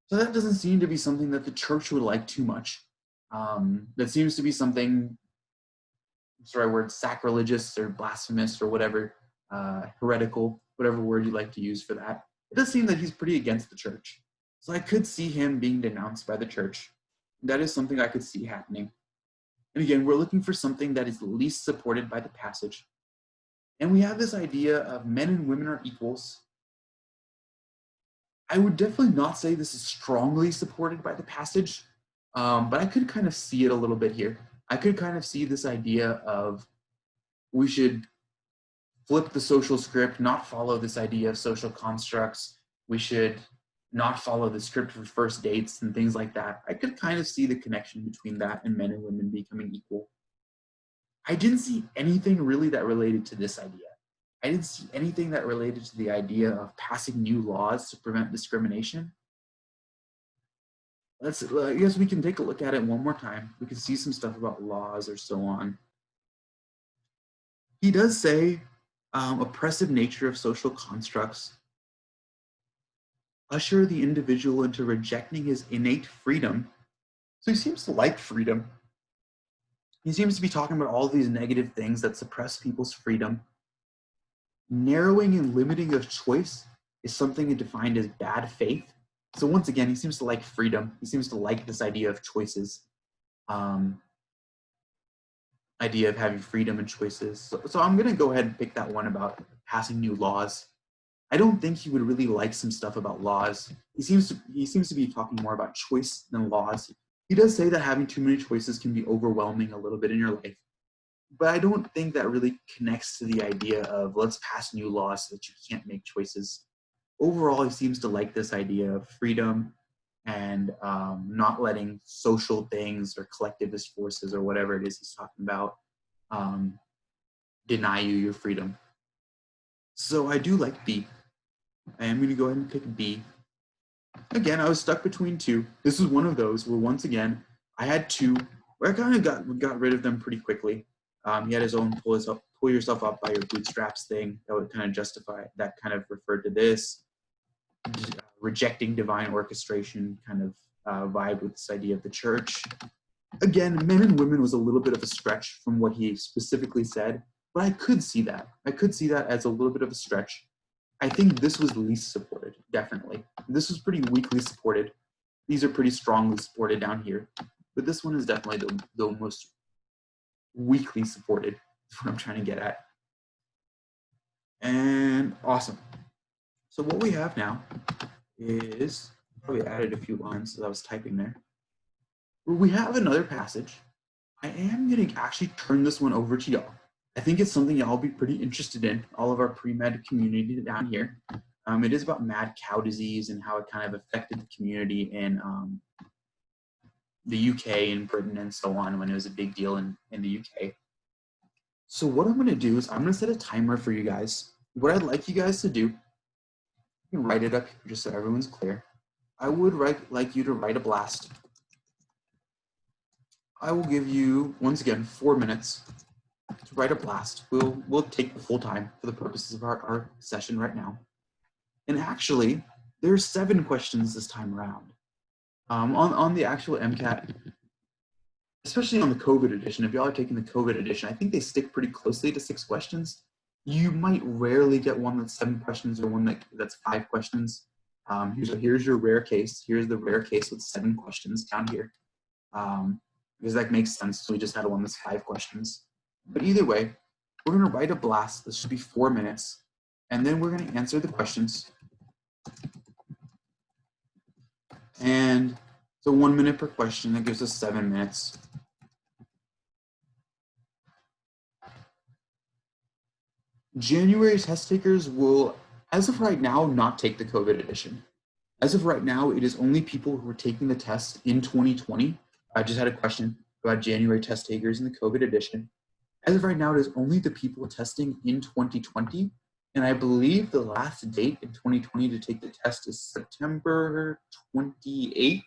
So that doesn't seem to be something that the church would like too much. That seems to be something, what's the right word, sacrilegious or blasphemous or whatever, heretical, whatever word you like to use for that. It does seem that he's pretty against the church. So I could see him being denounced by the church. That is something I could see happening. And again, we're looking for something that is least supported by the passage. And we have this idea of men and women are equals. I would definitely not say this is strongly supported by the passage, but I could kind of see it a little bit here. I could kind of see this idea of we should flip the social script, not follow this idea of social constructs. We should not follow the script for first dates and things like that. I could kind of see the connection between that and men and women becoming equal. I didn't see anything really that related to this idea. I didn't see anything that related to the idea of passing new laws to prevent discrimination. I guess we can take a look at it one more time. We can see some stuff about laws or so on. He does say oppressive nature of social constructs usher the individual into rejecting his innate freedom. So he seems to like freedom. He seems to be talking about all these negative things that suppress people's freedom. Narrowing and limiting of choice is something defined as bad faith. So once again, he seems to like freedom. He seems to like this idea of choices, idea of having freedom and choices. So I'm going to go ahead and pick that one about passing new laws. I don't think he would really like some stuff about laws. He seems to be talking more about choice than laws. He does say that having too many choices can be overwhelming a little bit in your life, but I don't think that really connects to the idea of let's pass new laws so that you can't make choices. Overall, he seems to like this idea of freedom and not letting social things or collectivist forces or whatever it is he's talking about deny you your freedom. So I do like B. I am going to go ahead and pick B. Again, I was stuck between two. This is one of those where, once again, I had two where I kind of got rid of them pretty quickly. He had his own pull yourself up by your bootstraps thing that would kind of justify, that kind of referred to this. Rejecting divine orchestration kind of vibe with this idea of the church. Again, men and women was a little bit of a stretch from what he specifically said, but I could see that. I could see that as a little bit of a stretch. I think this was least supported, definitely. This was pretty weakly supported. These are pretty strongly supported down here, but this one is definitely the most weakly supported, is what I'm trying to get at. And awesome. So what we have now is, probably added a few lines as I was typing there. We have another passage. I am going to actually turn this one over to y'all. I think it's something y'all be pretty interested in, all of our pre-med community down here. It is about mad cow disease and how it kind of affected the community in the UK and Britain and so on when it was a big deal in the UK. So what I'm going to do is I'm going to set a timer for you guys. What I'd like you guys to do, you can write it up here just so everyone's clear. I would like you to write a blast. I will give you, once again, 4 minutes to write a blast. We'll take the full time for the purposes of our session right now. And actually, there's 7 questions this time around. On the actual MCAT, especially on the COVID edition, if y'all are taking the COVID edition, I think they stick pretty closely to 6 questions. You might rarely get one that's 7 questions or one that's 5 questions. Here's your rare case. Here's the rare case with 7 questions down here. Because that makes sense. So we just had one that's 5 questions. But either way, we're going to write a blast. This should be 4 minutes. And then we're going to answer the questions. And so 1 minute per question, that gives us 7 minutes. January test takers will, as of right now, not take the COVID edition. As of right now, it is only people who are taking the test in 2020. I just had a question about January test takers in the COVID edition. As of right now, it is only the people testing in 2020. And I believe the last date in 2020 to take the test is September 28th,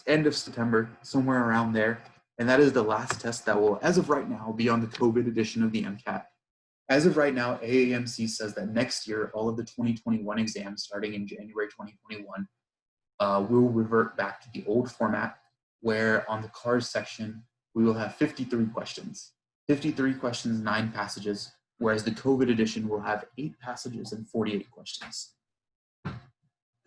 end of September, somewhere around there. And that is the last test that will, as of right now, be on the COVID edition of the MCAT. As of right now, AAMC says that next year, all of the 2021 exams starting in January 2021 will revert back to the old format, where on the CARS section, we will have 53 questions. 53 questions, 9 passages, whereas the COVID edition will have 8 passages and 48 questions.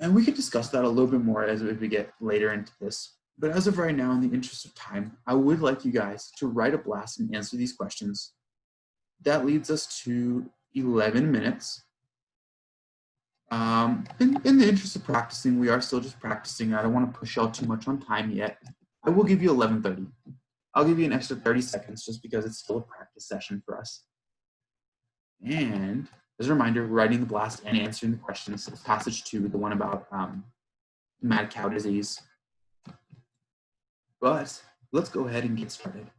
And we can discuss that a little bit more as we get later into this. But as of right now, in the interest of time, I would like you guys to write a blast and answer these questions. That leads us to 11 minutes. In the interest of practicing, we are still just practicing. I don't want to push y'all too much on time yet. I will give you 11:30. I'll give you an extra 30 seconds just because it's still a practice session for us. And as a reminder, writing the blast and answering the questions. It's passage 2, the one about mad cow disease. But let's go ahead and get started.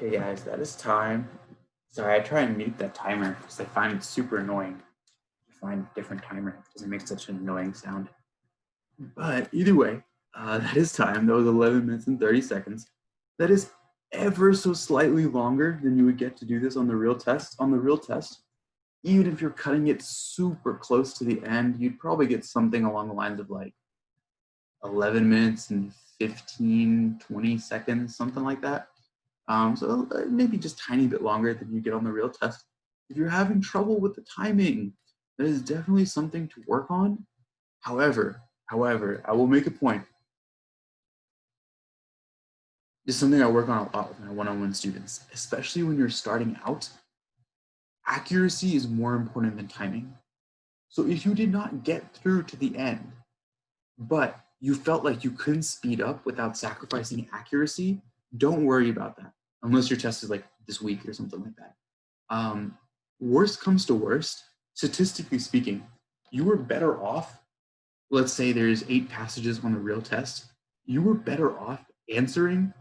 Okay, guys, that is time. Sorry, I try and mute that timer because I find it super annoying to find a different timer because it makes such an annoying sound. But either way, that is time. That was 11 minutes and 30 seconds. That is ever so slightly longer than you would get to do this on the real test. On the real test, even if you're cutting it super close to the end, you'd probably get something along the lines of like 11 minutes and 15, 20 seconds, something like that. So maybe just tiny bit longer than you get on the real test. If you're having trouble with the timing, that is definitely something to work on. However, I will make a point. It's something I work on a lot with my one-on-one students, especially when you're starting out. Accuracy is more important than timing. So if you did not get through to the end, but you felt like you couldn't speed up without sacrificing accuracy, don't worry about that, unless your test is like this week or something like that. Worst comes to worst, statistically speaking, you were better off, let's say there's 8 passages on the real test, you were better off answering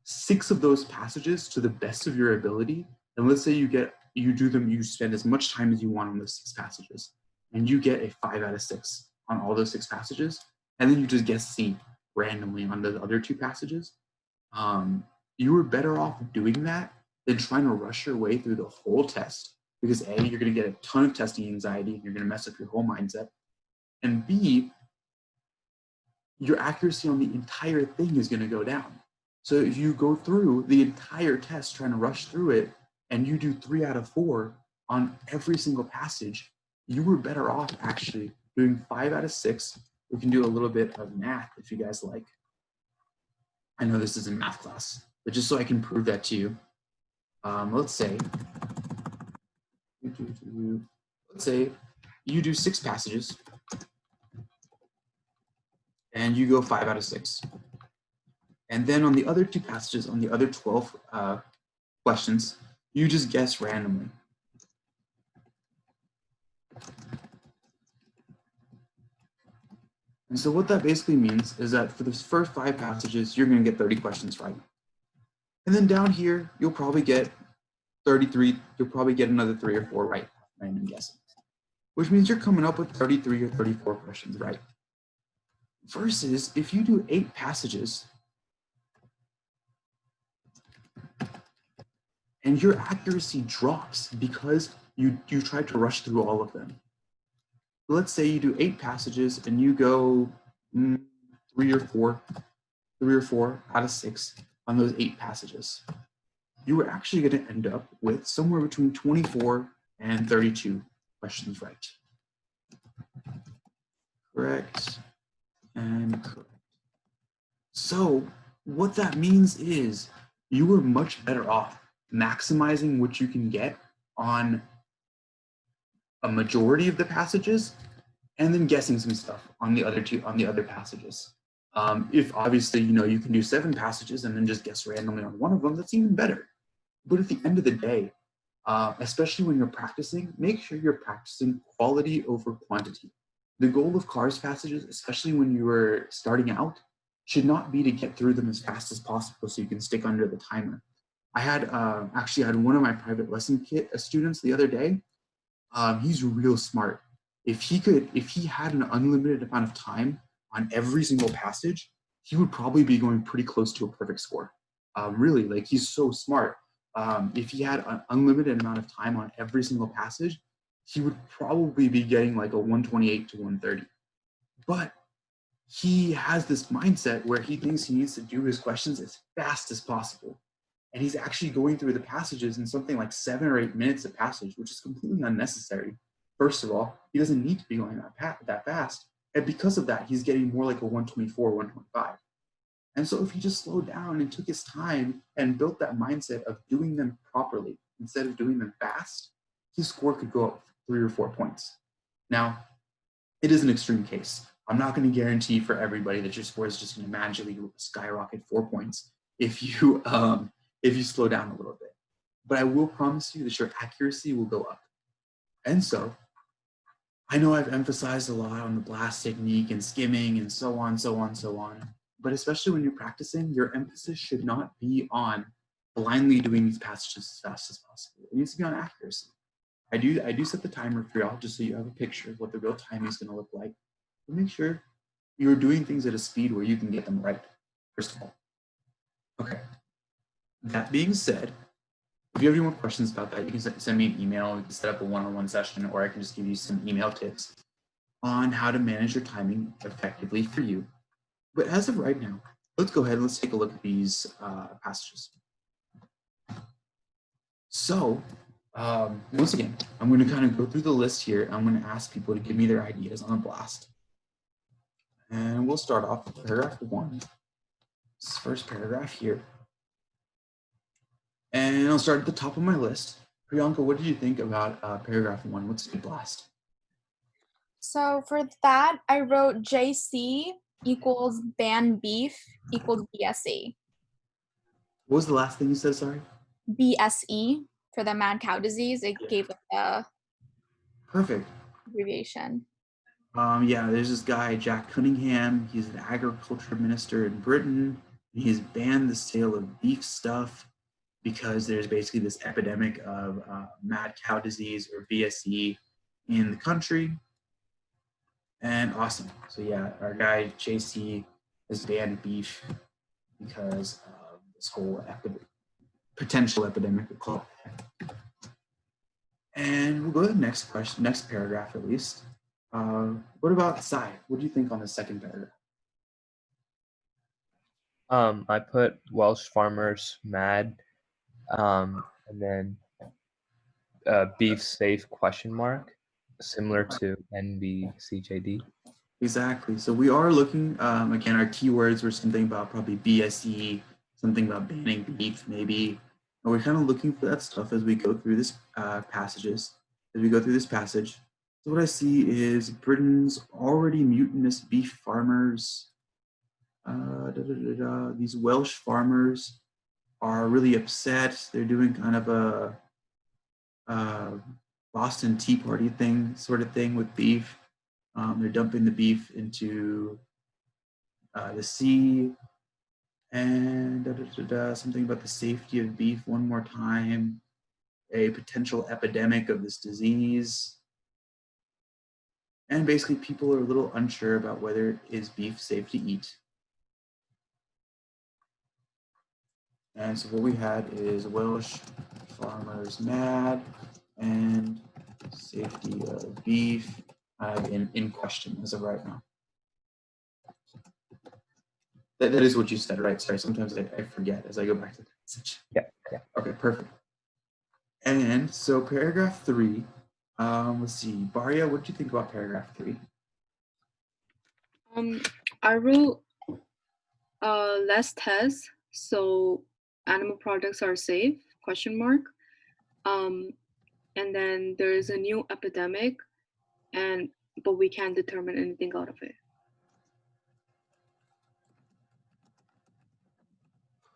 6 of those passages to the best of your ability. And let's say you spend as much time as you want on those 6 passages, and you get a 5 out of 6 on all those 6 passages, and then you just guess C randomly on the other 2 passages. You were better off doing that than trying to rush your way through the whole test, because A, you're going to get a ton of testing anxiety and you're going to mess up your whole mindset, and B, your accuracy on the entire thing is going to go down. So if you go through the entire test trying to rush through it and you do 3 out of 4 on every single passage, you were better off actually doing 5 out of 6. We can do a little bit of math if you guys like. I know this is a math class, but just so I can prove that to you, let's say you do 6 passages and you go 5 out of 6. And then on the other 2 passages, on the other 12 questions, you just guess randomly. And so what that basically means is that for the first 5 passages, you're going to get 30 questions right. And then down here, you'll probably get 33, you'll probably get another 3 or 4 right, random guessing, which means you're coming up with 33 or 34 questions right. Versus if you do 8 passages and your accuracy drops because you tried to rush through all of them. Let's say you do 8 passages and you go 3 or 4 out of 6 on those 8 passages. You are actually going to end up with somewhere between 24 and 32 questions right. Correct and correct. So what that means is you are much better off maximizing what you can get on a majority of the passages and then guessing some stuff on the other passages. If obviously you can do 7 passages and then just guess randomly on one of them, that's even better. But at the end of the day, especially when you're practicing, make sure you're practicing quality over quantity. The goal of CARS passages, especially when you are starting out, should not be to get through them as fast as possible so you can stick under the timer. I had actually had one of my private lesson students the other day. He's real smart. If he had an unlimited amount of time on every single passage, he would probably be going pretty close to a perfect score. Really, like, he's so smart. If he had an unlimited amount of time on every single passage, he would probably be getting like a 128 to 130. But he has this mindset where he thinks he needs to do his questions as fast as possible. And he's actually going through the passages in something like 7 or 8 minutes a passage, which is completely unnecessary. First of all, he doesn't need to be going that fast. And because of that, he's getting more like a 124, 125. And so if he just slowed down and took his time and built that mindset of doing them properly instead of doing them fast, his score could go up 3 or 4 points. Now, it is an extreme case. I'm not going to guarantee for everybody that your score is just going to magically skyrocket 4 points if you slow down a little bit. But I will promise you that your accuracy will go up. And so, I know I've emphasized a lot on the blast technique and skimming and so on, but especially when you're practicing, your emphasis should not be on blindly doing these passages as fast as possible. It needs to be on accuracy. I do set the timer for y'all just so you have a picture of what the real timing is going to look like. But make sure you're doing things at a speed where you can get them right, first of all. Okay. That being said, if you have any more questions about that, you can send me an email. We can set up a one-on-one session, or I can just give you some email tips on how to manage your timing effectively for you. But as of right now, let's go ahead and let's take a look at these passages. So, once again, I'm going to kind of go through the list here. I'm going to ask people to give me their ideas on a blast. And we'll start off with paragraph 1. This first paragraph here. And I'll start at the top of my list. Priyanka, what did you think about paragraph 1? What's a good blast? So for that, I wrote JC equals ban beef equals BSE. What was the last thing you said, sorry? BSE for the mad cow disease. It gave it the Perfect. abbreviation. Yeah, there's this guy, Jack Cunningham. He's an agriculture minister in Britain. He's banned the sale of beef stuff because there's basically this epidemic of mad cow disease, or BSE, in the country. And awesome. So yeah, our guy JC has banned beef because of this whole potential epidemic, we'll call it. And we'll go to the next question, next paragraph at least. What about Sai? What do you think on the second paragraph? I put Welsh farmers mad, and then beef safe ? Similar to NBCJD. Exactly. So we are looking, again, our keywords were something about probably BSE, something about banning beef, maybe. And we're kind of looking for that stuff as we go through this passage. So what I see is Britain's already mutinous beef farmers. These Welsh farmers are really upset. They're doing kind of a Boston Tea Party sort of thing with beef. They're dumping the beef into the sea, and something about the safety of beef one more time, a potential epidemic of this disease. And basically people are a little unsure about whether is beef safe to eat. And so what we had is Welsh farmers mad and safety of beef in question as of right now. That is what you said, right? Sorry, sometimes I forget as I go back to the message. Yeah. Okay, perfect. And so paragraph 3, let's see, Baria, what did you think about paragraph 3? I wrote less tests, so animal products are safe, ? And then there is a new epidemic, but we can't determine anything out of it.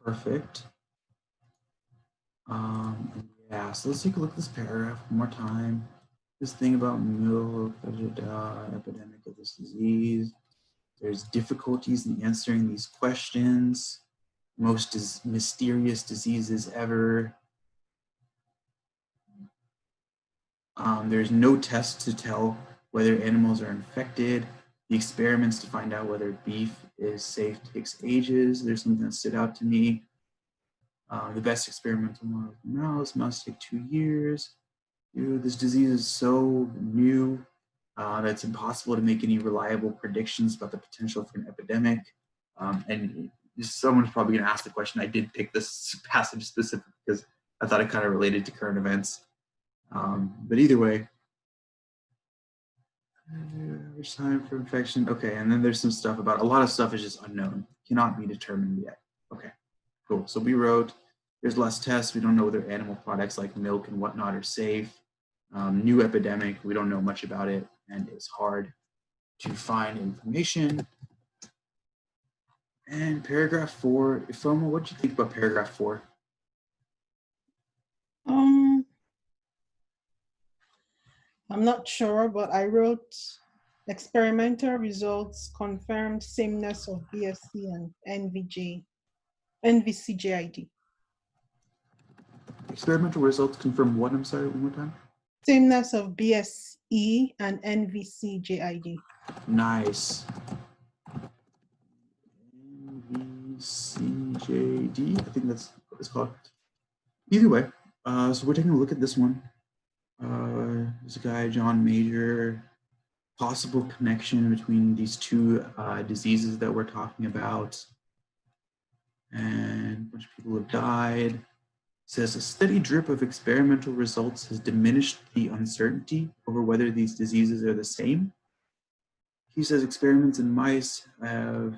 Perfect. Yeah, so let's take a look at this paragraph one more time. This thing about milk, epidemic of this disease. There's difficulties in answering these questions. Most mysterious diseases ever. There's no test to tell whether animals are infected. The experiments to find out whether beef is safe takes ages. There's something that stood out to me. The best experimental model of mouse must take 2 years. This disease is so new that it's impossible to make any reliable predictions about the potential for an epidemic. And someone's probably going to ask the question. I did pick this passage specifically because I thought it kind of related to current events. But either way, average time for infection. Okay, and then there's some stuff about, a lot of stuff is just unknown, cannot be determined yet. Okay, cool. So we wrote, there's less tests. We don't know whether animal products like milk and whatnot are safe. New epidemic, we don't know much about it, and it's hard to find information. And paragraph 4, Ifoma, what do you think about paragraph 4? I'm not sure, but I wrote experimental results confirmed sameness of BSE and NVCJID. experimental results confirm what? I'm sorry, one more time. Sameness of BSE and NVCJID. Nice. NVCJD, I think that's what it's called. Either way, so we're taking a look at this one. There's a guy, John Major, possible connection between these two diseases that we're talking about. And a bunch of people have died. Says a steady drip of experimental results has diminished the uncertainty over whether these diseases are the same. He says experiments in mice have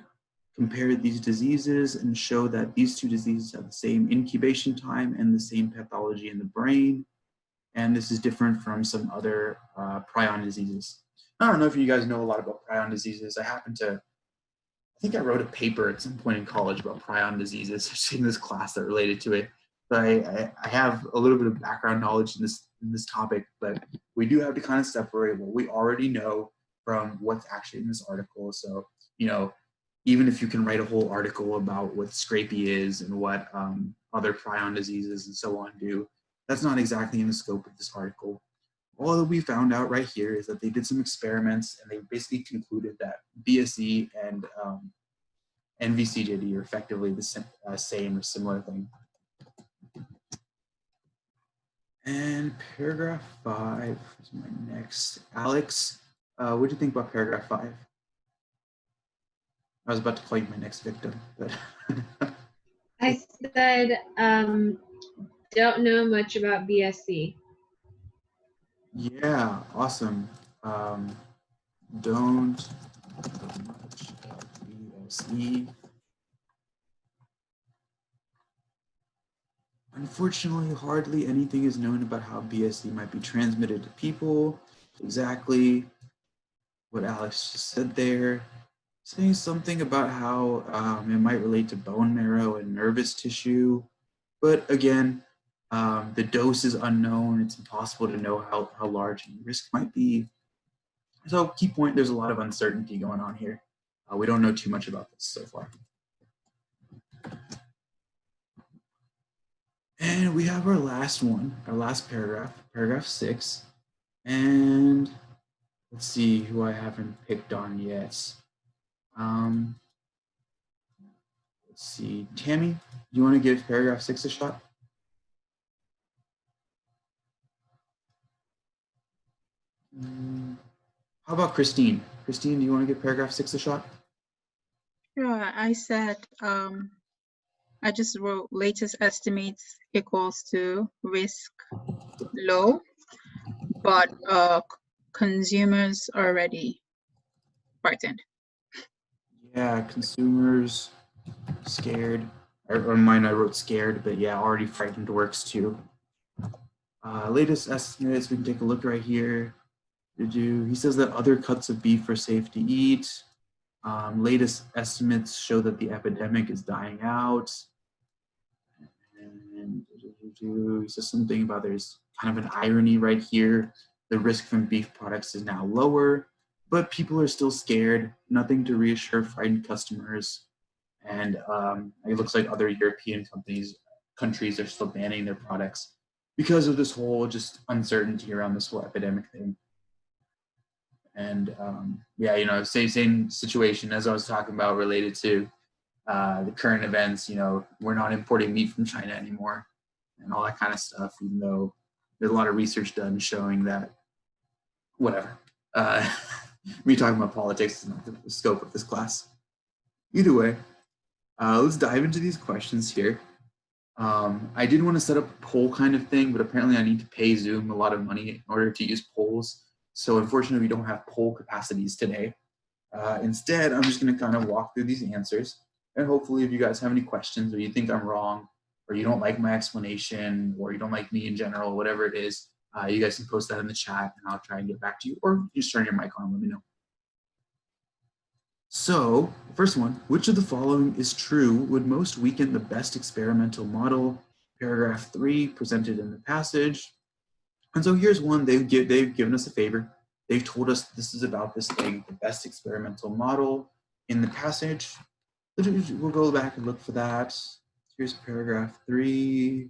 compared these diseases and show that these two diseases have the same incubation time and the same pathology in the brain. And this is different from some other prion diseases. I don't know if you guys know a lot about prion diseases. I think I wrote a paper at some point in college about prion diseases in this class that related to it. So I have a little bit of background knowledge in this topic, but we do have to kind of separate what we already know from what's actually in this article. So, you know, even if you can write a whole article about what scrapie is and what other prion diseases and so on do, that's not exactly in the scope of this article. All that we found out right here is that they did some experiments and they basically concluded that BSE and NVCJD are effectively the same or similar thing. And paragraph 5 is my next. Alex, what do you think about paragraph 5? I was about to call you my next victim, but I said, don't know much about BSC. yeah, awesome. Don't know much about BSE. Unfortunately, hardly anything is known about how BSE might be transmitted to people. Exactly what Alex just said there. Saying something about how it might relate to bone marrow and nervous tissue. But again, the dose is unknown. It's impossible to know how large the risk might be. So key point, there's a lot of uncertainty going on here. We don't know too much about this so far. And we have our last one, our last paragraph, paragraph 6. And let's see who I haven't picked on yet. Let's see, Tammy, do you want to give paragraph 6 a shot? How about Christine? Christine, do you want to give paragraph 6 a shot? Sure, I said, I just wrote latest estimates equals to risk low, but consumers already frightened. Yeah, consumers scared. On mine, I wrote scared, but yeah, already frightened works too. Latest estimates, we can take a look right here. He says that other cuts of beef are safe to eat. Latest estimates show that the epidemic is dying out. And he says something about there's kind of an irony right here. The risk from beef products is now lower, but people are still scared. Nothing to reassure frightened customers. And it looks like other European countries are still banning their products because of this whole just uncertainty around this whole epidemic thing. And yeah, you know, same situation as I was talking about related to the current events. You know, we're not importing meat from China anymore and all that kind of stuff, even though there's a lot of research done showing that whatever. Me talking about politics is not the scope of this class. Either way, let's dive into these questions here. I did want to set up a poll kind of thing, but apparently I need to pay Zoom a lot of money in order to use polls. So unfortunately, we don't have poll capacities today. Instead, I'm just going to kind of walk through these answers. And hopefully, if you guys have any questions or you think I'm wrong, or you don't like my explanation, or you don't like me in general, whatever it is, you guys can post that in the chat and I'll try and get back to you, or just turn your mic on and let me know. So, first one, which of the following is true would most weaken the best experimental model? Paragraph 3 presented in the passage. And so here's one, they've given us a favor. They've told us this is about this thing, the best experimental model in the passage. We'll go back and look for that. Here's paragraph 3.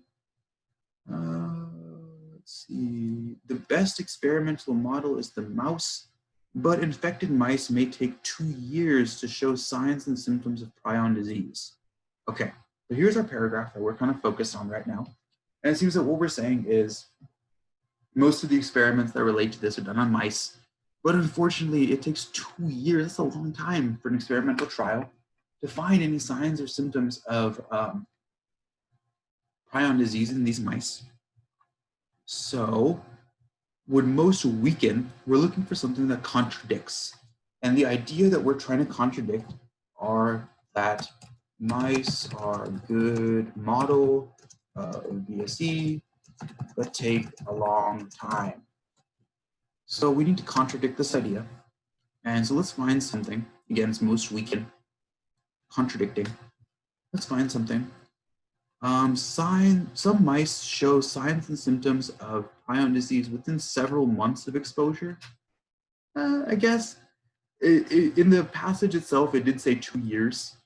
Let's see. The best experimental model is the mouse, but infected mice may take 2 years to show signs and symptoms of prion disease. Okay, so here's our paragraph that we're kind of focused on right now. And it seems that what we're saying is most of the experiments that relate to this are done on mice, but unfortunately it takes 2 years, that's a long time for an experimental trial, to find any signs or symptoms of prion disease in these mice. So would most weaken, we're looking for something that contradicts. And the idea that we're trying to contradict are that mice are a good model of BSE, but take a long time. So we need to contradict this idea. And so let's find something. Again, it's most weaken, contradicting. Let's find something. Some mice show signs and symptoms of prion disease within several months of exposure. I guess in the passage itself, it did say 2 years.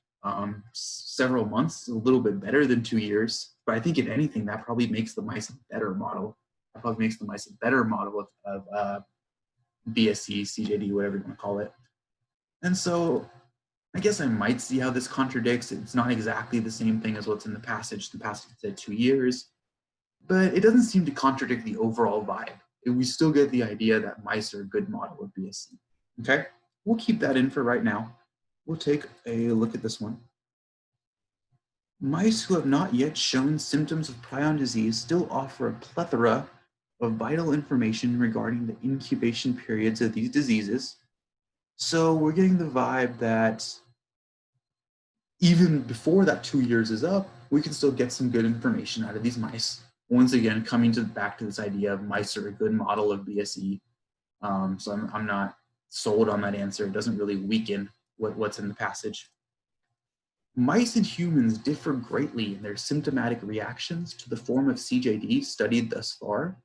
Several months, a little bit better than 2 years. But I think if anything, that probably makes the mice a better model. That probably makes the mice a better model of BSE, CJD, whatever you want to call it. And so I guess I might see how this contradicts. It's not exactly the same thing as what's in the passage. The passage said 2 years, but it doesn't seem to contradict the overall vibe. We still get the idea that mice are a good model of BSE. Okay, we'll keep that in for right now. We'll take a look at this one. Mice who have not yet shown symptoms of prion disease still offer a plethora of vital information regarding the incubation periods of these diseases. So we're getting the vibe that even before that 2 years is up, we can still get some good information out of these mice. Once again, coming back to this idea of mice are a good model of BSE. So I'm not sold on that answer. It doesn't really weaken what's in the passage. Mice and humans differ greatly in their symptomatic reactions to the form of CJD studied thus far.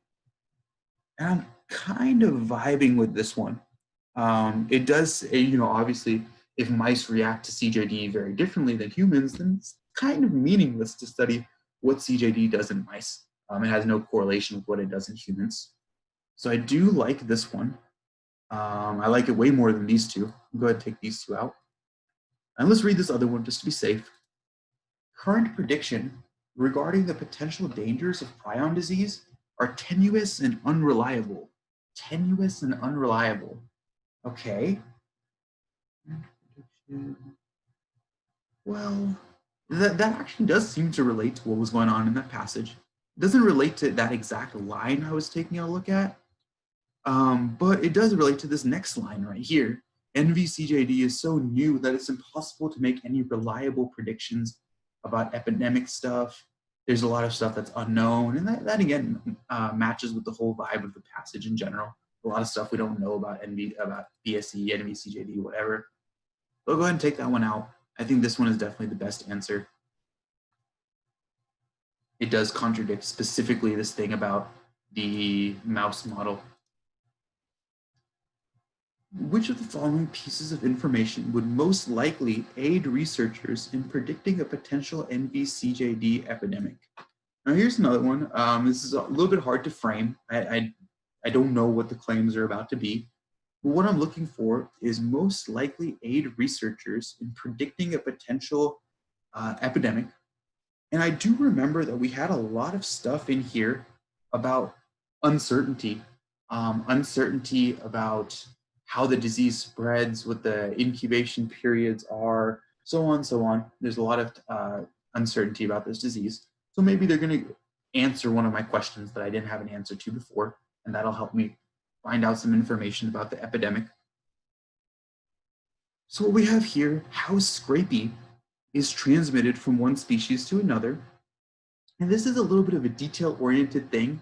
And I'm kind of vibing with this one. It does say, obviously, if mice react to CJD very differently than humans, then it's kind of meaningless to study what CJD does in mice. It has no correlation with what it does in humans. So I do like this one. I like it way more than these two. I'll go ahead and take these two out. And let's read this other one just to be safe. Current prediction regarding the potential dangers of prion disease are tenuous and unreliable. Tenuous and unreliable. Okay. Well, that actually does seem to relate to what was going on in that passage. It doesn't relate to that exact line I was taking a look at, but it does relate to this next line right here. NVCJD is so new that it's impossible to make any reliable predictions about epidemic stuff. There's a lot of stuff that's unknown, and that again matches with the whole vibe of the passage in general. A lot of stuff we don't know about BSE, NVCJD, whatever. So I'll go ahead and take that one out. I think this one is definitely the best answer. It does contradict specifically this thing about the mouse model. Which of the following pieces of information would most likely aid researchers in predicting a potential NVCJD epidemic? Now here's another one. This is a little bit hard to frame. I don't know what the claims are about to be. But what I'm looking for is most likely aid researchers in predicting a potential epidemic. And I do remember that we had a lot of stuff in here about uncertainty. Uncertainty about how the disease spreads, what the incubation periods are, so on, so on. There's a lot of uncertainty about this disease. So maybe they're going to answer one of my questions that I didn't have an answer to before, and that'll help me find out some information about the epidemic. So what we have here, how scrapie is transmitted from one species to another. And this is a little bit of a detail-oriented thing.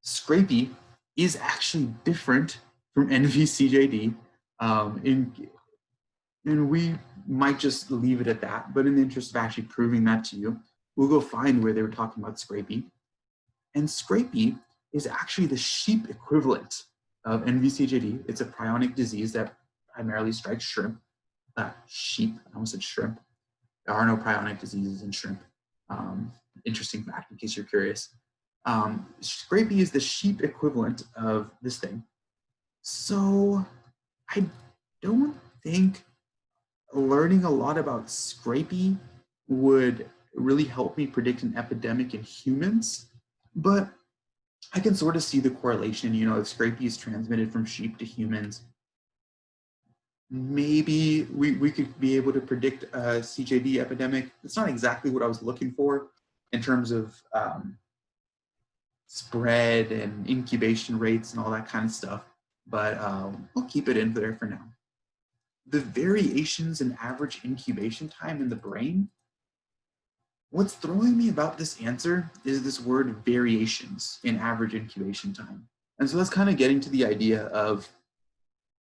Scrapie is actually different from NVCJD, and we might just leave it at that, but in the interest of actually proving that to you, we'll go find where they were talking about scrapie. And scrapie is actually the sheep equivalent of NVCJD. It's a prionic disease that primarily strikes shrimp. Sheep, I almost said shrimp. There are no prionic diseases in shrimp. interesting fact in case you're curious. Scrapie is the sheep equivalent of this thing. So I don't think learning a lot about Scrapie would really help me predict an epidemic in humans, but I can sort of see the correlation. You know, if Scrapie is transmitted from sheep to humans, maybe we could be able to predict a CJD epidemic. It's not exactly what I was looking for in terms of spread and incubation rates and all that kind of stuff, but we'll keep it in there for now. The variations in average incubation time in the brain. What's throwing me about this answer is this word variations in average incubation time. And so that's kind of getting to the idea of,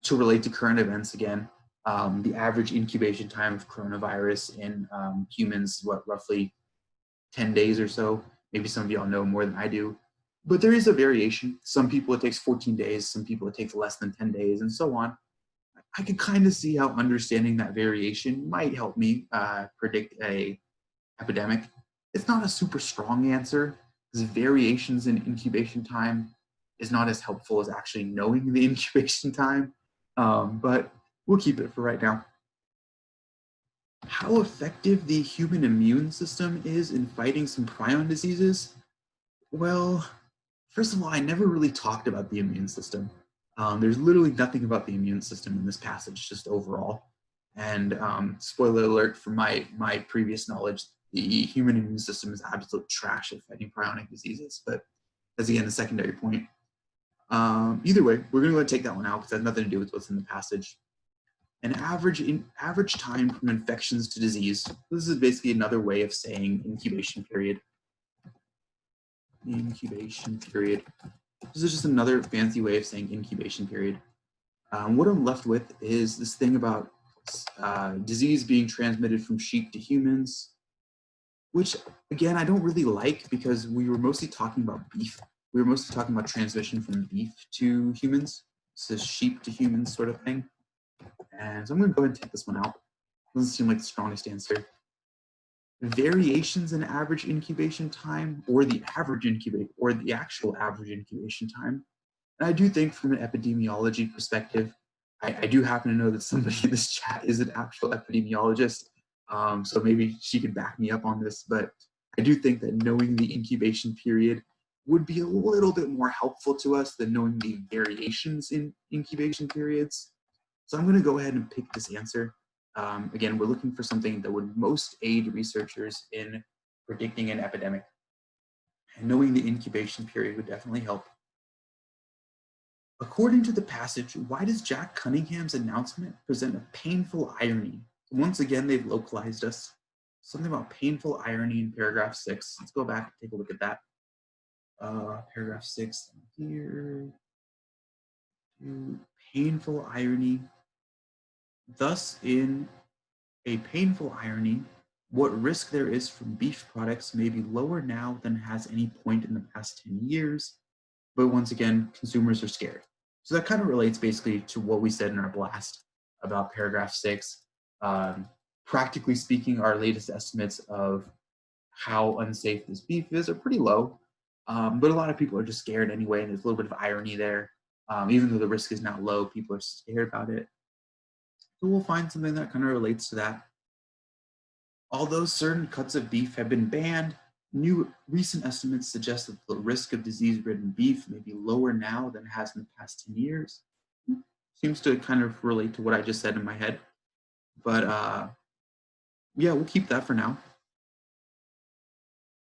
to relate to current events again, the average incubation time of coronavirus in humans, roughly 10 days or so. Maybe some of y'all know more than I do, but there is a variation. Some people it takes 14 days, some people it takes less than 10 days, and so on. I could kind of see how understanding that variation might help me predict a epidemic. It's not a super strong answer, because variations in incubation time is not as helpful as actually knowing the incubation time, but we'll keep it for right now. How effective the human immune system is in fighting some prion diseases? Well, first of all, I never really talked about the immune system. There's literally nothing about the immune system in this passage, just overall. And spoiler alert from my previous knowledge, the human immune system is absolute trash at fighting prionic diseases, but that's again a secondary point. Either way, we're gonna go ahead and take that one out because it has nothing to do with what's in the passage. An average time from infections to disease. This is basically another way of saying incubation period. Incubation period. This is just another fancy way of saying incubation period. What I'm left with is this thing about disease being transmitted from sheep to humans, which again, I don't really like because we were mostly talking about beef. We were mostly talking about transmission from beef to humans. So sheep to humans sort of thing. And so I'm gonna go ahead and take this one out. Doesn't seem like the strongest answer. Variations in average incubation time, or the actual average incubation time. And I do think from an epidemiology perspective, I do happen to know that somebody in this chat is an actual epidemiologist, so maybe she could back me up on this, but I do think that knowing the incubation period would be a little bit more helpful to us than knowing the variations in incubation periods. So I'm going to go ahead and pick this answer. Again, we're looking for something that would most aid researchers in predicting an epidemic. And knowing the incubation period would definitely help. According to the passage, why does Jack Cunningham's announcement present a painful irony? Once again, they've localized us. Something about painful irony in paragraph 6. Let's go back and take a look at that. Paragraph 6 here. Painful irony. Thus, in a painful irony, what risk there is from beef products may be lower now than has any point in the past 10 years. But once again, consumers are scared. So that kind of relates basically to what we said in our blast about paragraph 6. Practically speaking, our latest estimates of how unsafe this beef is are pretty low. But a lot of people are just scared anyway, and there's a little bit of irony there. Even though the risk is not low, people are scared about it. So we'll find something that kind of relates to that. Although certain cuts of beef have been banned, recent estimates suggest that the risk of disease-ridden beef may be lower now than it has in the past 10 years. Seems to kind of relate to what I just said in my head. But yeah, we'll keep that for now.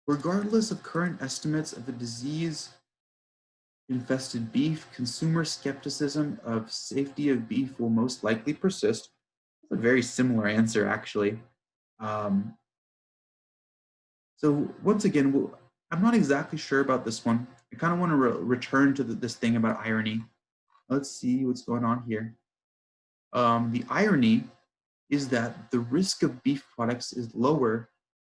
Regardless of current estimates of the disease-infested beef, consumer skepticism of safety of beef will most likely persist. It's a very similar answer, actually. So once again, I'm not exactly sure about this one. I kind of want to return to this thing about irony. Let's see what's going on here. The irony is that the risk of beef products is lower.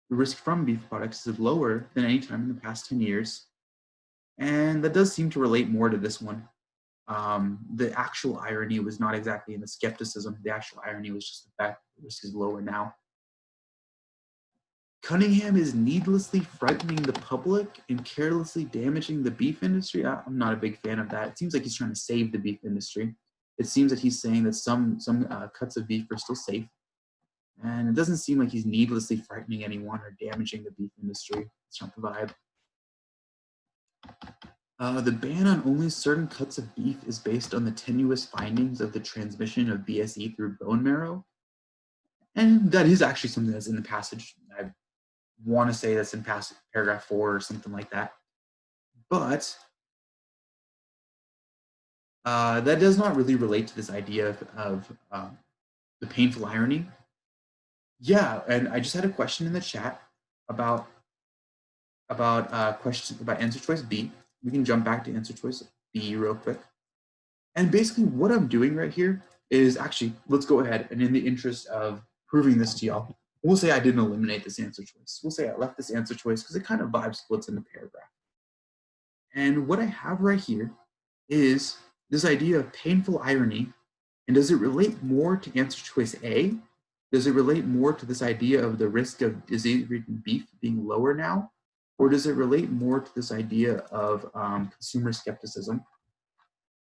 The risk from beef products is lower than any time in the past 10 years. And that does seem to relate more to this one. The actual irony was not exactly in the skepticism. The actual irony was just the fact that the risk is lower now. Cunningham is needlessly frightening the public and carelessly damaging the beef industry. I'm not a big fan of that. It seems like he's trying to save the beef industry. It seems that he's saying that some cuts of beef are still safe. And it doesn't seem like he's needlessly frightening anyone or damaging the beef industry. It's not the vibe. The ban on only certain cuts of beef is based on the tenuous findings of the transmission of BSE through bone marrow. And that is actually something that's in the passage. I want to say that's in paragraph 4 or something like that. But that does not really relate to this idea of the painful irony. Yeah, and I just had a question in the chat about answer choice B. We can jump back to answer choice B real quick. And basically what I'm doing right here is actually, let's go ahead and in the interest of proving this to y'all, we'll say I didn't eliminate this answer choice. We'll say I left this answer choice because it kind of vibe splits in the paragraph. And what I have right here is this idea of painful irony. And does it relate more to answer choice A? Does it relate more to this idea of the risk of disease-ridden beef being lower now? Or does it relate more to this idea of consumer skepticism?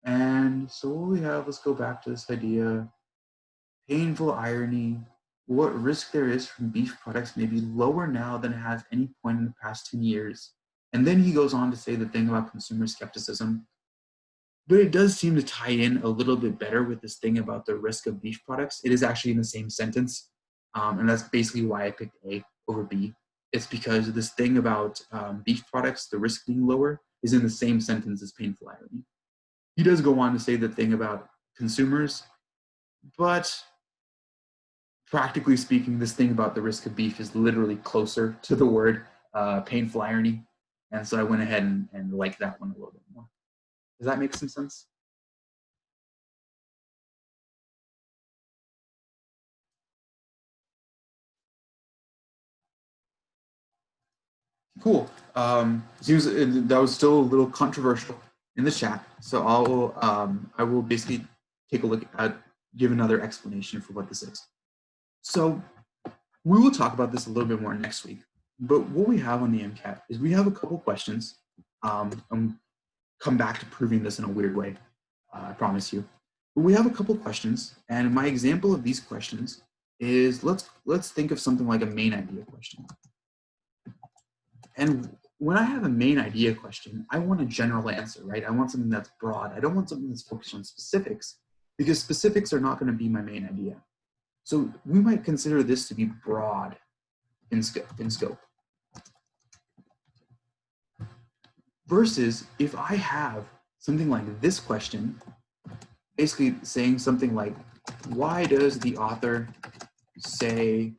And so what we have, let's go back to this idea, painful irony, what risk there is from beef products may be lower now than it has any point in the past 10 years. And then he goes on to say the thing about consumer skepticism. But it does seem to tie in a little bit better with this thing about the risk of beef products. It is actually in the same sentence. And that's basically why I picked A over B. It's because this thing about beef products, the risk being lower, is in the same sentence as painful irony. He does go on to say the thing about consumers, but practically speaking, this thing about the risk of beef is literally closer to the word painful irony. And so I went ahead and liked that one a little bit more. Does that make some sense? Cool. Seems that was still a little controversial in the chat. So I will basically take a look at, give another explanation for what this is. So we will talk about this a little bit more next week. But what we have on the MCAT is we have a couple questions. And come back to proving this in a weird way, I promise you. But we have a couple questions, and my example of these questions is let's think of something like a main idea question. And when I have a main idea question, I want a general answer, right? I want something that's broad. I don't want something that's focused on specifics, because specifics are not going to be my main idea. So we might consider this to be broad in scope. Versus if I have something like this question, basically saying something like, why does the author say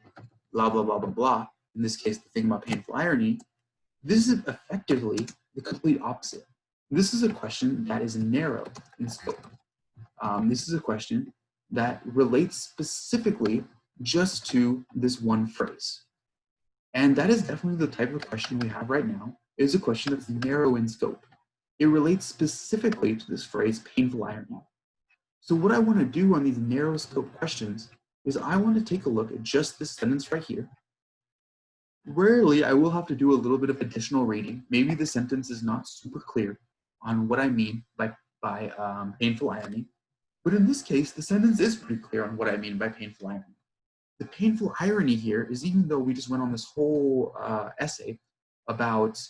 blah, blah, blah, blah, blah, in this case, the thing about painful irony, this is effectively the complete opposite. This is a question that is narrow in scope. This is a question that relates specifically just to this one phrase. And that is definitely the type of question we have right now. It is a question that's narrow in scope. It relates specifically to this phrase, painful irony. So what I want to do on these narrow scope questions is I want to take a look at just this sentence right here. Rarely, I will have to do a little bit of additional reading. Maybe the sentence is not super clear on what I mean by painful irony. But in this case, the sentence is pretty clear on what I mean by painful irony. The painful irony here is, even though we just went on this whole essay about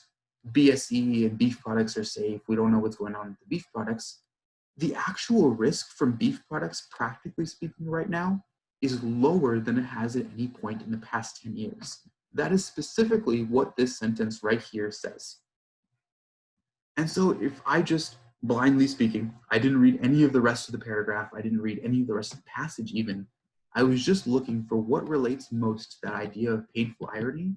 BSE and beef products are safe, we don't know what's going on with the beef products, the actual risk from beef products, practically speaking right now, is lower than it has at any point in the past 10 years. That is specifically what this sentence right here says. And so if I just, blindly speaking, I didn't read any of the rest of the paragraph, I didn't read any of the rest of the passage even, I was just looking for what relates most to that idea of painful irony.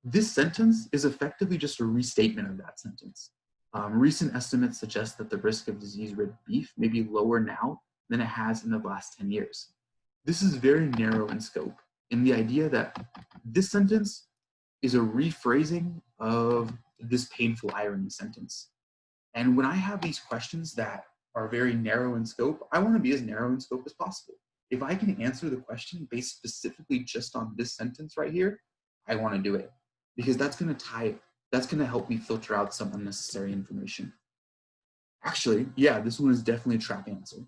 This sentence is effectively just a restatement of that sentence. Recent estimates suggest that the risk of disease-ridden beef may be lower now than it has in the last 10 years. This is very narrow in scope, in the idea that this sentence is a rephrasing of this painful irony sentence. And when I have these questions that are very narrow in scope, I want to be as narrow in scope as possible. If I can answer the question based specifically just on this sentence right here, I want to do it, because that's going to help me filter out some unnecessary information. Actually, yeah, this one is definitely a trap answer,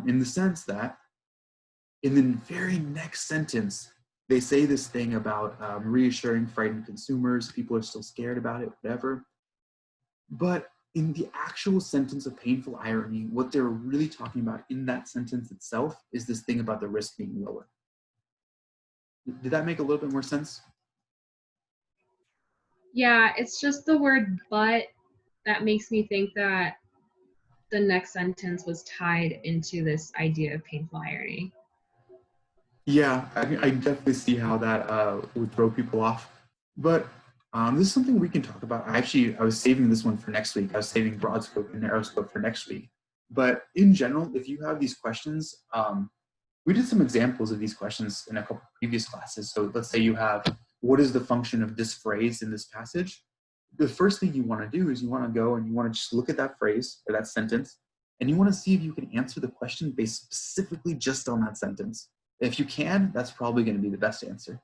in the sense that in the very next sentence, they say this thing about reassuring frightened consumers, people are still scared about it, whatever. But in the actual sentence of painful irony, what they're really talking about in that sentence itself is this thing about the risk being lower. Did that make a little bit more sense? Yeah, it's just the word but that makes me think that the next sentence was tied into this idea of painful irony. Yeah, I definitely see how that would throw people off. But this is something we can talk about. I was saving this one for next week. I was saving broad scope and narrow scope for next week. But in general, if you have these questions, we did some examples of these questions in a couple of previous classes. So let's say you have, what is the function of this phrase in this passage? The first thing you want to do is you want to go and you want to just look at that phrase or that sentence, and you want to see if you can answer the question based specifically just on that sentence. If you can, that's probably going to be the best answer.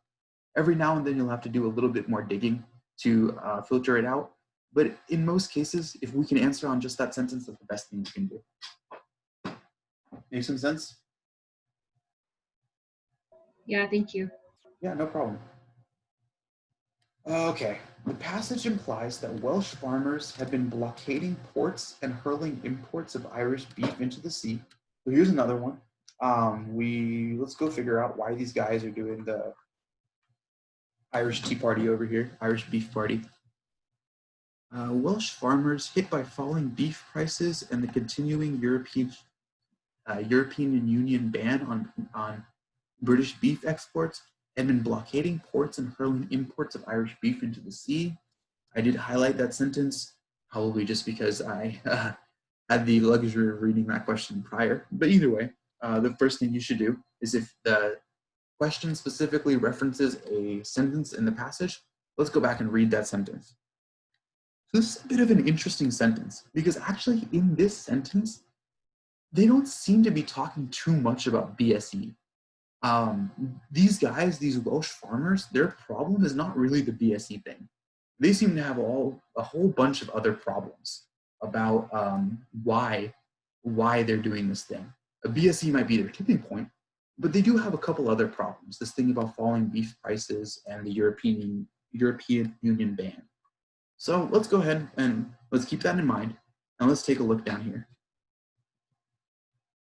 Every now and then you'll have to do a little bit more digging to filter it out. But in most cases, if we can answer on just that sentence, that's the best thing you can do. Make some sense? Yeah, thank you. Yeah, no problem. Okay, the passage implies that Welsh farmers have been blockading ports and hurling imports of Irish beef into the sea. So here's another one. Let's go figure out why these guys are doing the Irish Tea Party over here, Irish Beef Party. Welsh farmers hit by falling beef prices and the continuing European Union ban on British beef exports had been blockading ports and hurling imports of Irish beef into the sea. I did highlight that sentence, probably just because I had the luxury of reading that question prior. But either way, the first thing you should do is, if the question specifically references a sentence in the passage, let's go back and read that sentence. So this is a bit of an interesting sentence, because actually in this sentence, they don't seem to be talking too much about BSE. These guys, these Welsh farmers, their problem is not really the BSE thing. They seem to have a whole bunch of other problems about why they're doing this thing. A BSE might be their tipping point, but they do have a couple other problems. This thing about falling beef prices and the European Union ban. So let's go ahead and let's keep that in mind, and let's take a look down here.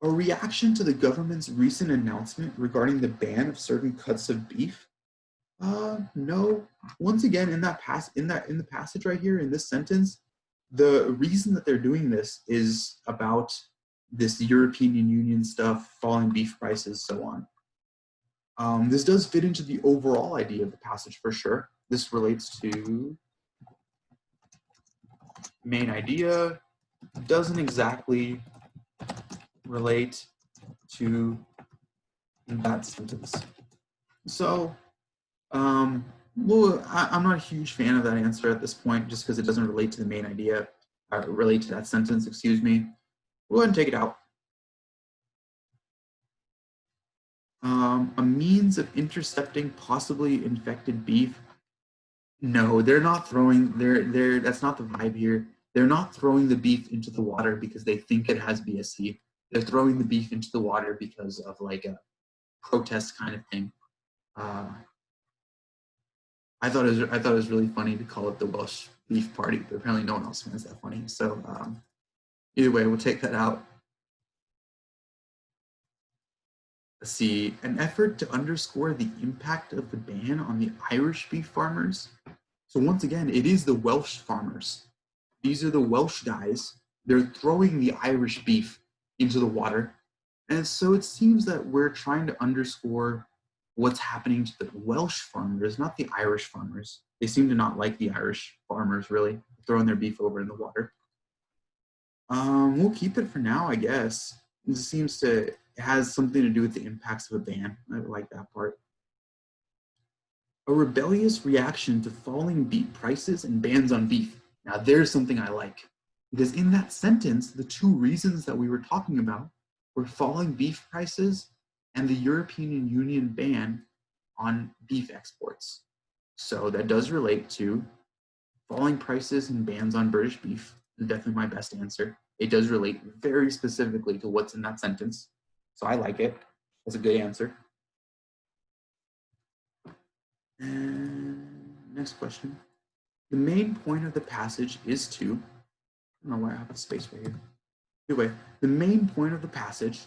A reaction to the government's recent announcement regarding the ban of certain cuts of beef? No. Once again, in the passage right here, in this sentence, the reason that they're doing this is about this European Union stuff, falling beef prices, so on. This does fit into the overall idea of the passage for sure. This relates to main idea, doesn't exactly relate to that sentence. So, well, I'm not a huge fan of that answer at this point, just because it doesn't relate to the main idea, relate to that sentence, excuse me. We'll go ahead and take it out. A means of intercepting possibly infected beef. No, they're not throwing, that's not the vibe here. They're not throwing the beef into the water because they think it has BSE. They're throwing the beef into the water because of like a protest kind of thing. I thought it was really funny to call it the Welsh Beef Party, but apparently no one else finds that funny. So either way, we'll take that out. Let's see, an effort to underscore the impact of the ban on the Irish beef farmers. So once again, it is the Welsh farmers. These are the Welsh guys. They're throwing the Irish beef into the water. And so it seems that we're trying to underscore what's happening to the Welsh farmers, not the Irish farmers. They seem to not like the Irish farmers, really, throwing their beef over in the water. We'll keep it for now, I guess. This seems to, it has something to do with the impacts of a ban. I like that part. A rebellious reaction to falling beef prices and bans on beef. Now there's something I like, because in that sentence, the two reasons that we were talking about were falling beef prices and the European Union ban on beef exports. So that does relate to falling prices and bans on British beef. Is definitely my best answer. It does relate very specifically to what's in that sentence. So I like it. That's a good answer. And next question. The main point of the passage is to, I don't know why I have a space right here. Anyway, the main point of the passage,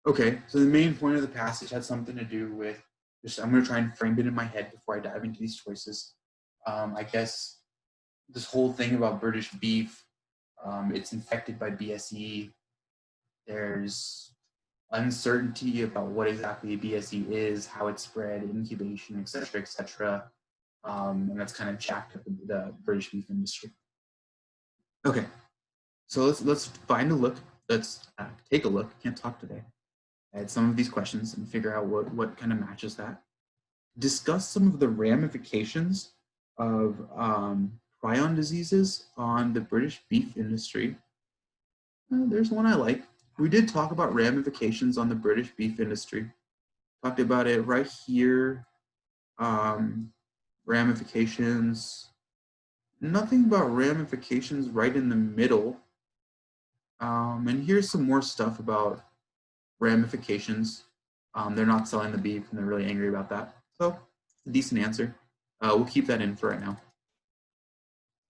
okay, so the main point of the passage had something to do with, just, I'm going to try and frame it in my head before I dive into these choices. I guess this whole thing about British beef, it's infected by BSE. There's uncertainty about what exactly BSE is, how it's spread, incubation, et cetera, et cetera. And that's kind of jacked up the British beef industry. Okay, so let's find a look. Let's take a look. Can't talk today. At some of these questions and figure out what kind of matches that. Discuss some of the ramifications of prion diseases on the British beef industry. There's one I like. We did talk about ramifications on the British beef industry. Talked about it right here. Ramifications. Nothing about ramifications right in the middle. And here's some more stuff about ramifications. They're not selling the beef and they're really angry about that. So, a decent answer. We'll keep that in for right now.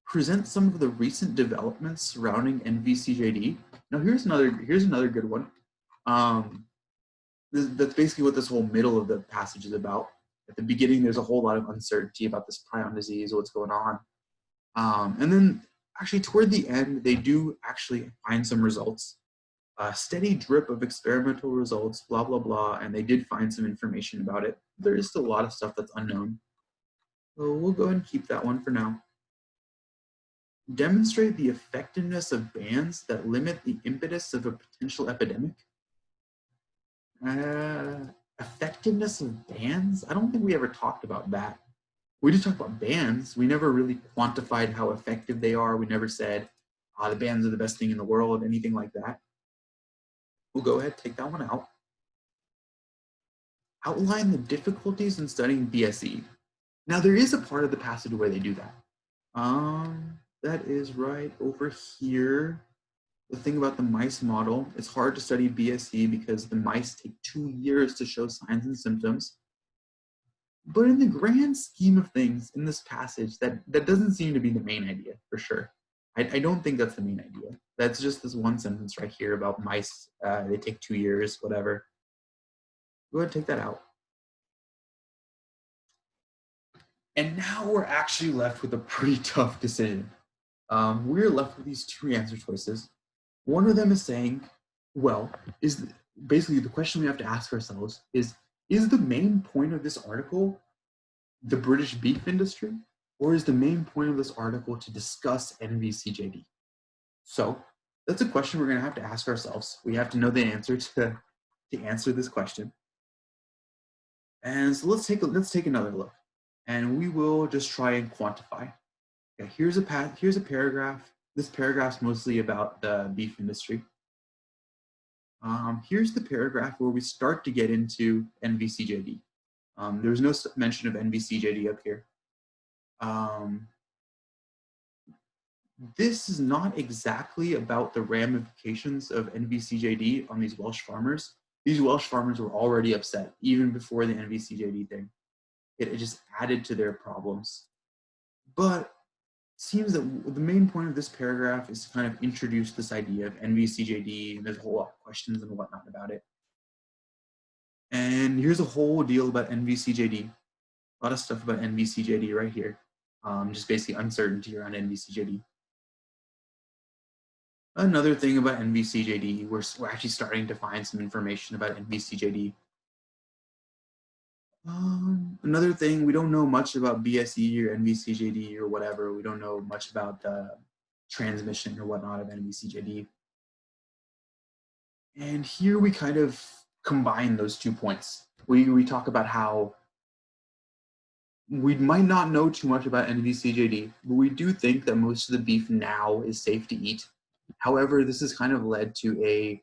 Present some of the recent developments surrounding NVCJD. Now here's another good one. That's basically what this whole middle of the passage is about. At the beginning, there's a whole lot of uncertainty about this prion disease, what's going on. And then actually toward the end, they do actually find some results. A steady drip of experimental results, blah, blah, blah, and they did find some information about it. There is still a lot of stuff that's unknown. So we'll go ahead and keep that one for now. Demonstrate the effectiveness of bans that limit the impetus of a potential epidemic. Effectiveness of bans? I don't think we ever talked about that. We just talked about bans. We never really quantified how effective they are. We never said, the bans are the best thing in the world, anything like that. We'll go ahead, take that one out. Outline the difficulties in studying BSE. Now there is a part of the passage where they do that. That is right over here. The thing about the mice model, it's hard to study BSE because the mice take 2 years to show signs and symptoms. But in the grand scheme of things in this passage, that doesn't seem to be the main idea for sure. I don't think that's the main idea. That's just this one sentence right here about mice. They take 2 years, whatever. Go ahead and take that out. And now we're actually left with a pretty tough decision. We're left with these two answer choices. One of them is saying, well, basically the question we have to ask ourselves is the main point of this article the British beef industry, or is the main point of this article to discuss NVCJD? So that's a question we're going to have to ask ourselves. We have to know the answer to answer this question. And so let's take another look, and we will just try and quantify. Okay, here's a paragraph. This paragraph's mostly about the beef industry. Here's the paragraph where we start to get into NVCJD. There's no mention of NVCJD up here. This is not exactly about the ramifications of NVCJD on these Welsh farmers. These Welsh farmers were already upset even before the NVCJD thing. It just added to their problems. But it seems that the main point of this paragraph is to kind of introduce this idea of NVCJD, and there's a whole lot of questions and whatnot about it. And here's a whole deal about NVCJD. A lot of stuff about NVCJD right here. Just basically uncertainty around NVCJD. Another thing about NVCJD, we're actually starting to find some information about NVCJD. Another thing, we don't know much about BSE or NVCJD or whatever. We don't know much about the transmission or whatnot of NVCJD. And here we kind of combine those 2 points. We talk about how we might not know too much about NVCJD, but we do think that most of the beef now is safe to eat. However, this has kind of led to a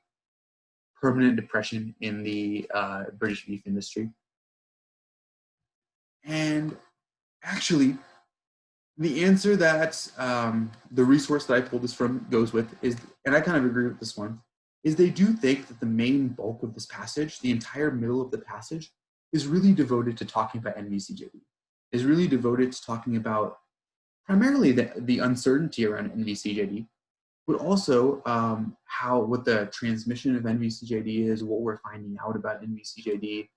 permanent depression in the British beef industry. And Actually, the answer that the resource that I pulled this from goes with is, and I kind of agree with this one, is they do think that the main bulk of this passage, the entire middle of the passage, is really devoted to talking about NVCJD, is really devoted to talking about primarily the uncertainty around NVCJD, but also what the transmission of NVCJD is, what we're finding out about NVCJD.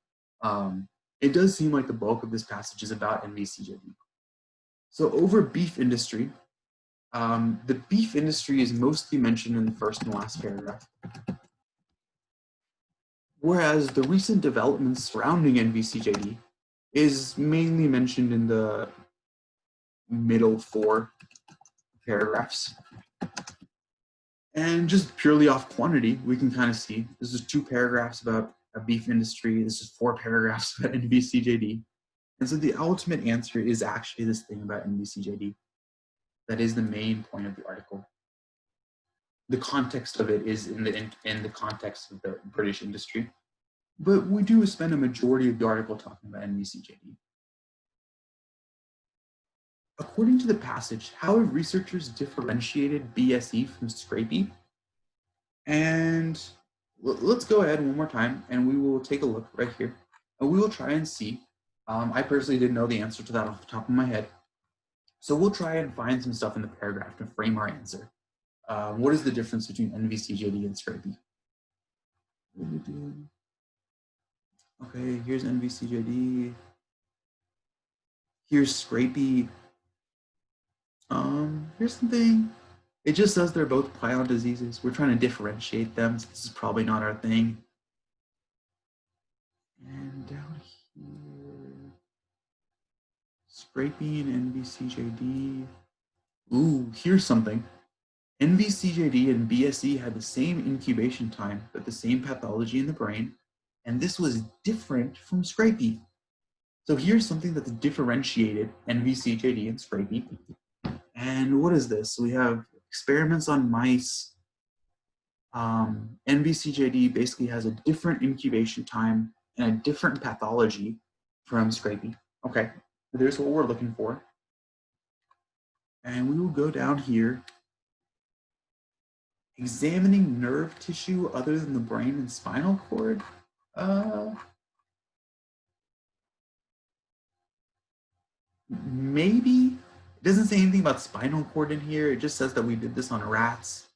It does seem like the bulk of this passage is about NVCJD. So over beef industry, the beef industry is mostly mentioned in the first and last paragraph, whereas the recent developments surrounding NVCJD is mainly mentioned in the middle 4 paragraphs. And just purely off quantity, we can kind of see this is 2 paragraphs about a beef industry, this is 4 paragraphs about NVCJD. And so the ultimate answer is actually this thing about NVCJD. That is the main point of the article. The context of it is in the context of the British industry. But we do spend a majority of the article talking about NVCJD. According to the passage, how have researchers differentiated BSE from Scrapie? And let's go ahead one more time and we will take a look right here. And we will try and see. I personally didn't know the answer to that off the top of my head. So we'll try and find some stuff in the paragraph to frame our answer. What is the difference between NVCJD and Scrapie? Okay, here's NVCJD. Here's Scrapie. Here's something. It just says they're both prion diseases. We're trying to differentiate them, so this is probably not our thing. And down here, Scrapie and NVCJD. Ooh, here's something. NVCJD and BSE had the same incubation time, but the same pathology in the brain, and this was different from Scrapie. So here's something that's differentiated NVCJD and Scrapie. And what is this? We have experiments on mice. NVCJD basically has a different incubation time and a different pathology from Scrapie. Okay, so there's what we're looking for. And we will go down here. Examining nerve tissue other than the brain and spinal cord. Maybe. It doesn't say anything about spinal cord in here. It just says that we did this on rats.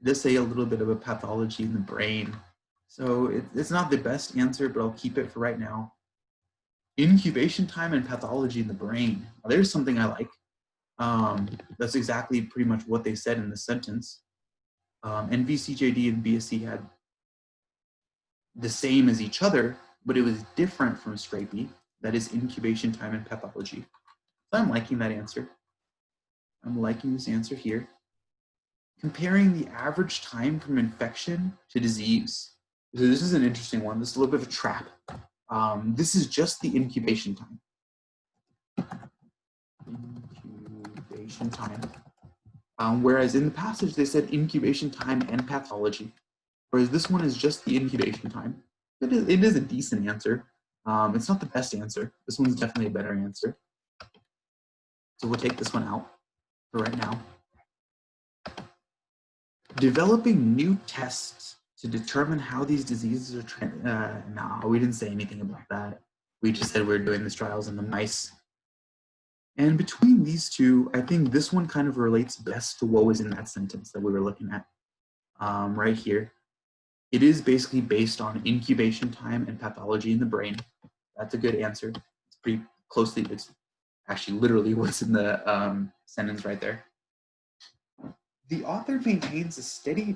It does say a little bit of a pathology in the brain. So it's not the best answer, but I'll keep it for right now. Incubation time and pathology in the brain. Now, there's something I like. That's exactly pretty much what they said in the sentence. NVCJD and BSE had the same as each other, but it was different from Scrapie. That is incubation time and pathology. So I'm liking that answer. I'm liking this answer here. Comparing the average time from infection to disease. So this is an interesting one. This is a little bit of a trap. This is just the incubation time. Incubation time. Whereas in the passage, they said incubation time and pathology. Whereas this one is just the incubation time. It is a decent answer. It's not the best answer. This one's definitely a better answer. So we'll take this one out for right now. Developing new tests to determine how these diseases are no, we didn't say anything about that. We just said we're doing these trials in the mice. And between these two, I think this one kind of relates best to what was in that sentence that we were looking at right here. It is basically based on incubation time and pathology in the brain. That's a good answer. It's pretty closely, it's actually literally what's in the sentence right there. The author maintains a steady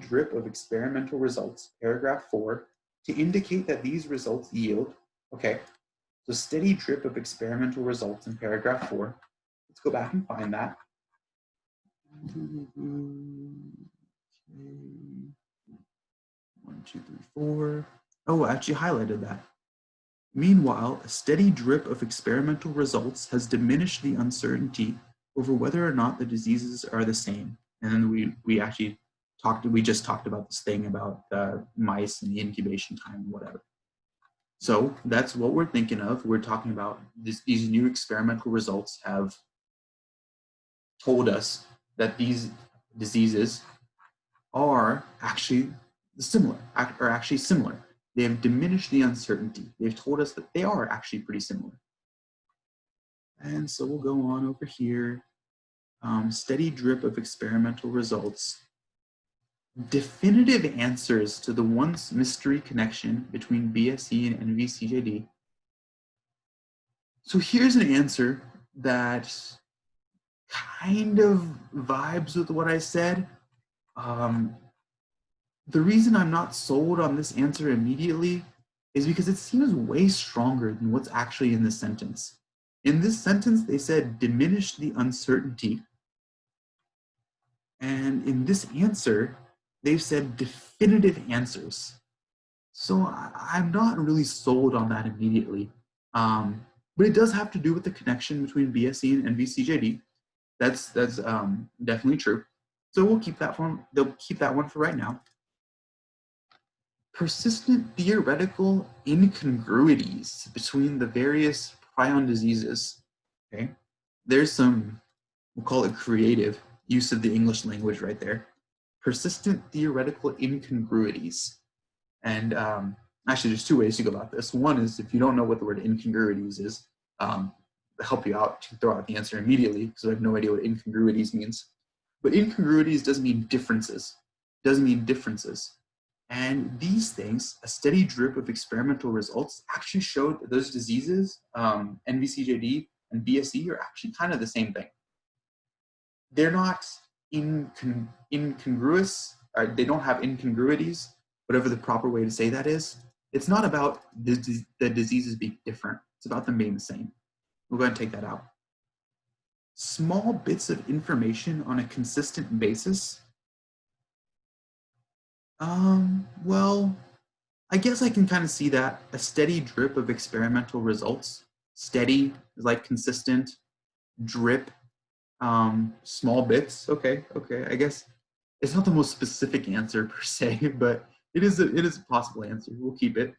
drip of experimental results, paragraph 4, to indicate that these results yield, okay, so steady drip of experimental results in paragraph 4. Let's go back and find that. 1, 2, 3, 4. Oh, I actually highlighted that. Meanwhile, a steady drip of experimental results has diminished the uncertainty over whether or not the diseases are the same. And then we just talked about this thing about the mice and the incubation time and whatever. So that's what we're thinking of. We're talking about these new experimental results have told us that these diseases are actually similar. They have diminished the uncertainty. They've told us that they are actually pretty similar. And so we'll go on over here. Steady drip of experimental results. Definitive answers to the once mystery connection between BSE and NVCJD. So here's an answer that kind of vibes with what I said. The reason I'm not sold on this answer immediately is because it seems way stronger than what's actually in this sentence. In this sentence, they said diminish the uncertainty. And in this answer, they've said definitive answers. So I'm not really sold on that immediately. But it does have to do with the connection between BSE and NVCJD. That's definitely true. So we'll keep that one. They'll keep that one for right now. Persistent theoretical incongruities between the various prion diseases. Okay, there's some, we'll call it creative use of the English language right there. Persistent theoretical incongruities. And actually, there's two ways to go about this. One is if you don't know what the word incongruities is, to help you out to throw out the answer immediately because I have no idea what incongruities means. But incongruities doesn't mean differences. Doesn't mean differences. And these things, a steady drip of experimental results, actually showed that those diseases, NVCJD and BSE, are actually kind of the same thing. They're not incongruous, or they don't have incongruities, whatever the proper way to say that is. It's not about the diseases being different. It's about them being the same. We'll go ahead and take that out. Small bits of information on a consistent basis. Well, I guess I can kind of see that. A steady drip of experimental results. Steady is like consistent. Drip, small bits. Okay. I guess it's not the most specific answer per se, but it is a possible answer. We'll keep it.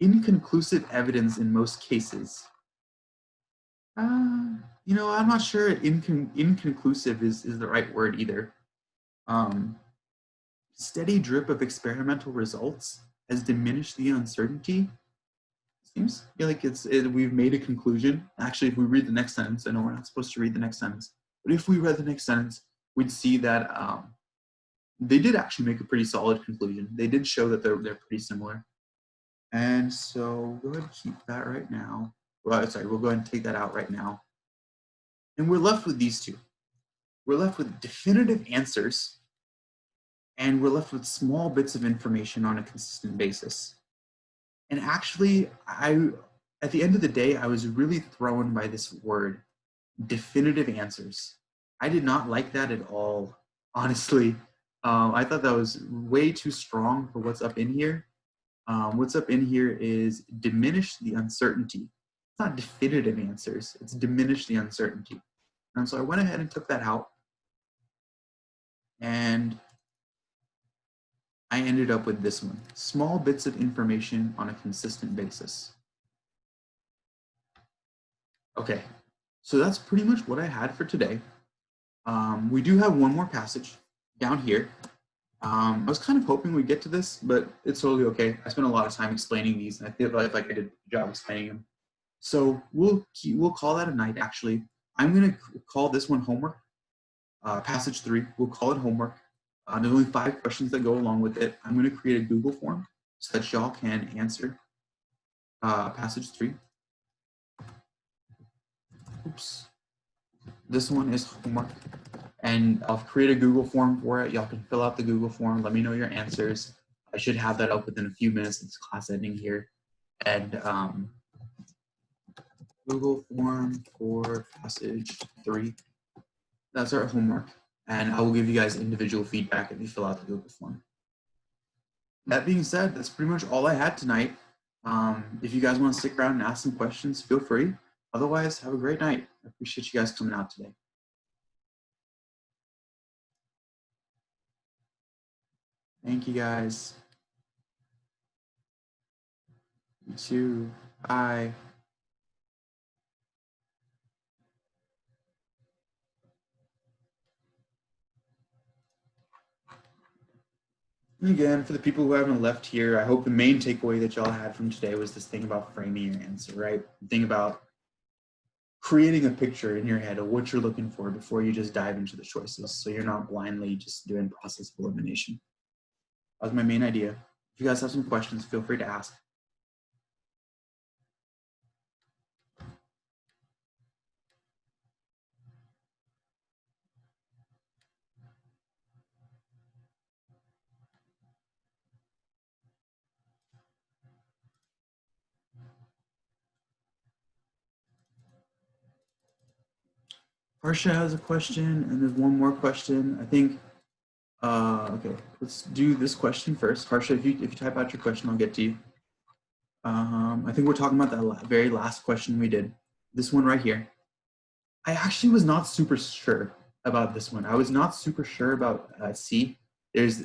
Inconclusive evidence in most cases. I'm not sure inconclusive is the right word either. Steady drip of experimental results has diminished the uncertainty. Seems like we've made a conclusion. Actually, if we read the next sentence, I know we're not supposed to read the next sentence, but if we read the next sentence, we'd see that they did actually make a pretty solid conclusion. They did show that they're pretty similar. And so we'll go ahead and keep that right now. Well, sorry, we'll go ahead and take that out right now. And we're left with these two. We're left with definitive answers, and we're left with small bits of information on a consistent basis. And actually, at the end of the day, I was really thrown by this word, definitive answers. I did not like that at all, honestly. I thought that was way too strong for what's up in here. What's up in here is diminish the uncertainty. It's not definitive answers, it's diminish the uncertainty. And so I went ahead and took that out. And I ended up with this one, small bits of information on a consistent basis. Okay, so that's pretty much what I had for today. We do have one more passage down here. I was kind of hoping we'd get to this, but it's totally okay. I spent a lot of time explaining these, and I feel like I did a good job explaining them. So we'll call that a night, actually. I'm gonna call this one homework, passage 3, we'll call it homework. There's only 5 questions that go along with it. I'm gonna create a Google form so that y'all can answer passage 3. Oops. This one is homework. And I'll create a Google form for it. Y'all can fill out the Google form. Let me know your answers. I should have that up within a few minutes. It's class ending here. And Google form for passage 3. That's our homework. And I will give you guys individual feedback if you fill out the Google form. That being said, that's pretty much all I had tonight. If you guys want to stick around and ask some questions, feel free. Otherwise, have a great night. I appreciate you guys coming out today. Thank you guys. Me too. Bye. And again, for the people who haven't left here, I hope the main takeaway that y'all had from today was this thing about framing your answer, right? The thing about creating a picture in your head of what you're looking for before you just dive into the choices, so you're not blindly just doing process of elimination. That was my main idea. If you guys have some questions, feel free to ask. Harsha has a question, and there's one more question. I think, okay, let's do this question first. Harsha, if you type out your question, I'll get to you. I think we're talking about the very last question we did. This one right here. I actually was not super sure about this one. I was not super sure about C. There's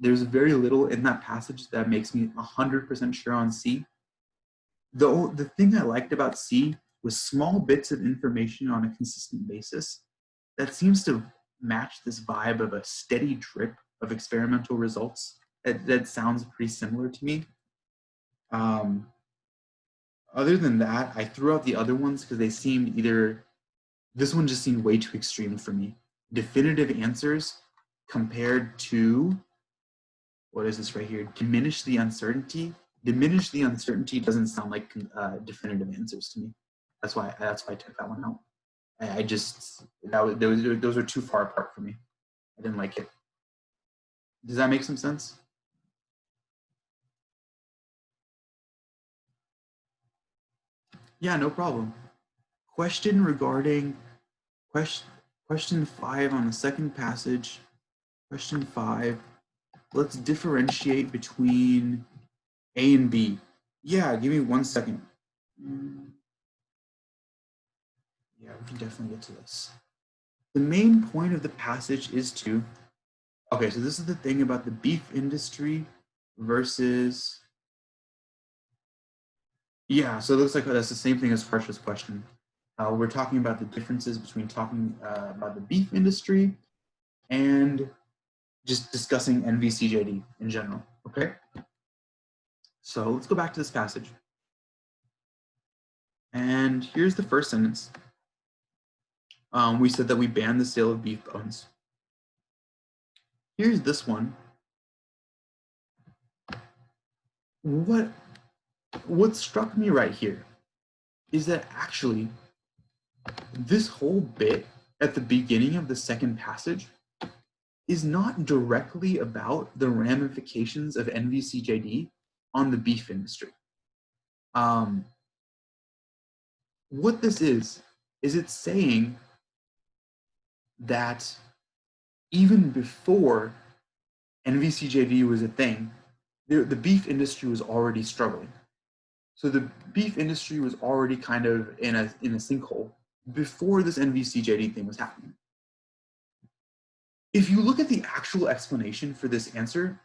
very little in that passage that makes me 100% sure on C. The thing I liked about C was small bits of information on a consistent basis that seems to match this vibe of a steady drip of experimental results. That sounds pretty similar to me. Other than that, I threw out the other ones because they seemed this one just seemed way too extreme for me. Definitive answers compared to, what is this right here? Diminish the uncertainty. Diminish the uncertainty doesn't sound like definitive answers to me. That's why I took that one out. Those are too far apart for me. I didn't like it. Does that make some sense? Yeah, no problem. Question regarding question 5 on the second passage. Question 5. Let's differentiate between A and B. Yeah, give me 1 second. Yeah, we can definitely get to this. The main point of the passage is to, okay, so this is the thing about the beef industry versus, yeah, so it looks like that's the same thing as Harsha's question. We're talking about the differences between talking about the beef industry and just discussing NVCJD in general, okay? So let's go back to this passage. And here's the first sentence. We said that we banned the sale of beef bones. Here's this one. What struck me right here is that actually this whole bit at the beginning of the second passage is not directly about the ramifications of NVCJD on the beef industry. What this is it's saying that even before NVCJD was a thing, the beef industry was already struggling. So the beef industry was already kind of in a sinkhole before this NVCJD thing was happening. If you look at the actual explanation for this answer,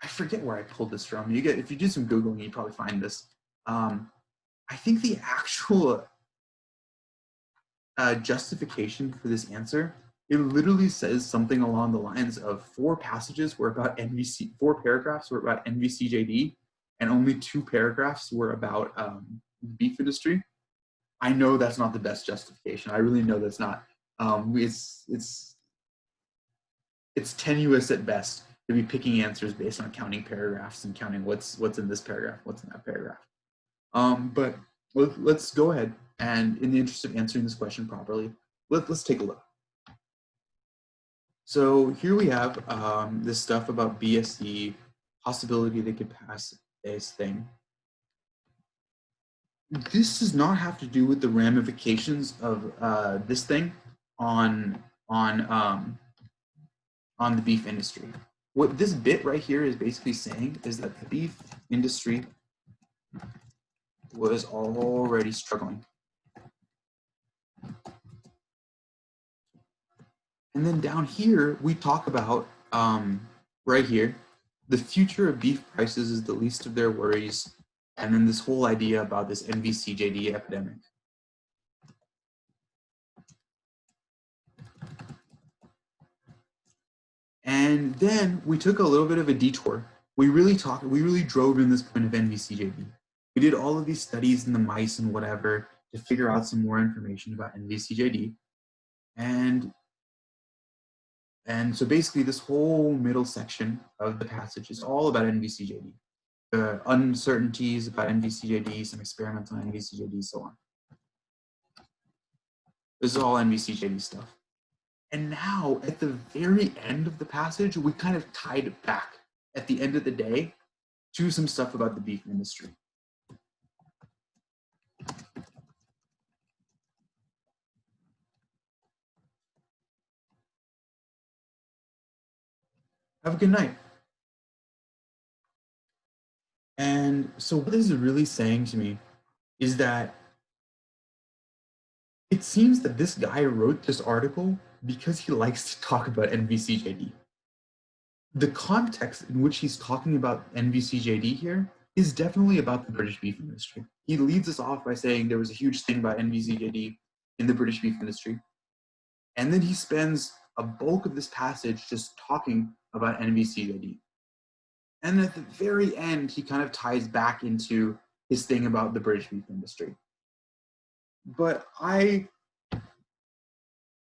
I forget where I pulled this from. If you do some Googling, you probably find this. I think the actual justification for this answer, it literally says something along the lines of 4 paragraphs were about NVCJD, and only 2 paragraphs were about the beef industry. I know that's not the best justification. I really know that's not. It's tenuous at best to be picking answers based on counting paragraphs and counting what's in this paragraph, what's in that paragraph. But let's go ahead and, in the interest of answering this question properly, let's take a look. So here we have this stuff about BSE, possibility they could pass this thing. This does not have to do with the ramifications of this thing on the beef industry. What this bit right here is basically saying is that the beef industry was already struggling. And then down here, we talk about, right here, the future of beef prices is the least of their worries. and then this whole idea about this NVCJD epidemic. And then we took a little bit of a detour. We really drove in this point of NVCJD. We did all of these studies in the mice and whatever to figure out some more information about NVCJD. And so basically this whole middle section of the passage is all about NVCJD. The uncertainties about NVCJD, some experiments on NVCJD, so on. This is all NVCJD stuff. And now, at the very end of the passage, we kind of tied it back at the end of the day to some stuff about the beef industry. Have a good night. And so what this is really saying to me is that it seems that this guy wrote this article because he likes to talk about NVCJD. The context in which he's talking about NVCJD here is definitely about the British beef industry. He leads us off by saying there was a huge thing about NVCJD in the British beef industry. And then he spends a bulk of this passage just talking about NVCJD. And at the very end, he kind of ties back into his thing about the British beef industry. But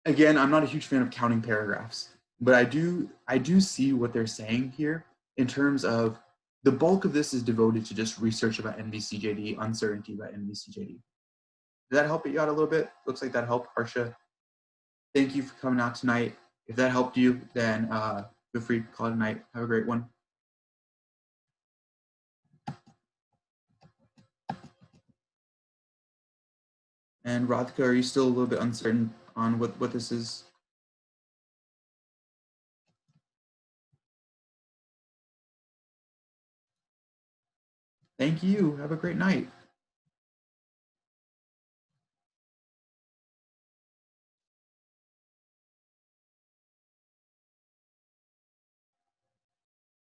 again, I'm not a huge fan of counting paragraphs, but I do see what they're saying here in terms of the bulk of this is devoted to just research about NVCJD, uncertainty about NVCJD. Did that help you out a little bit? Looks like that helped, Harsha. Thank you for coming out tonight. If that helped you, then feel free to call it a night. Have a great one. And Radhika, are you still a little bit uncertain on what this is? Thank you. Have a great night.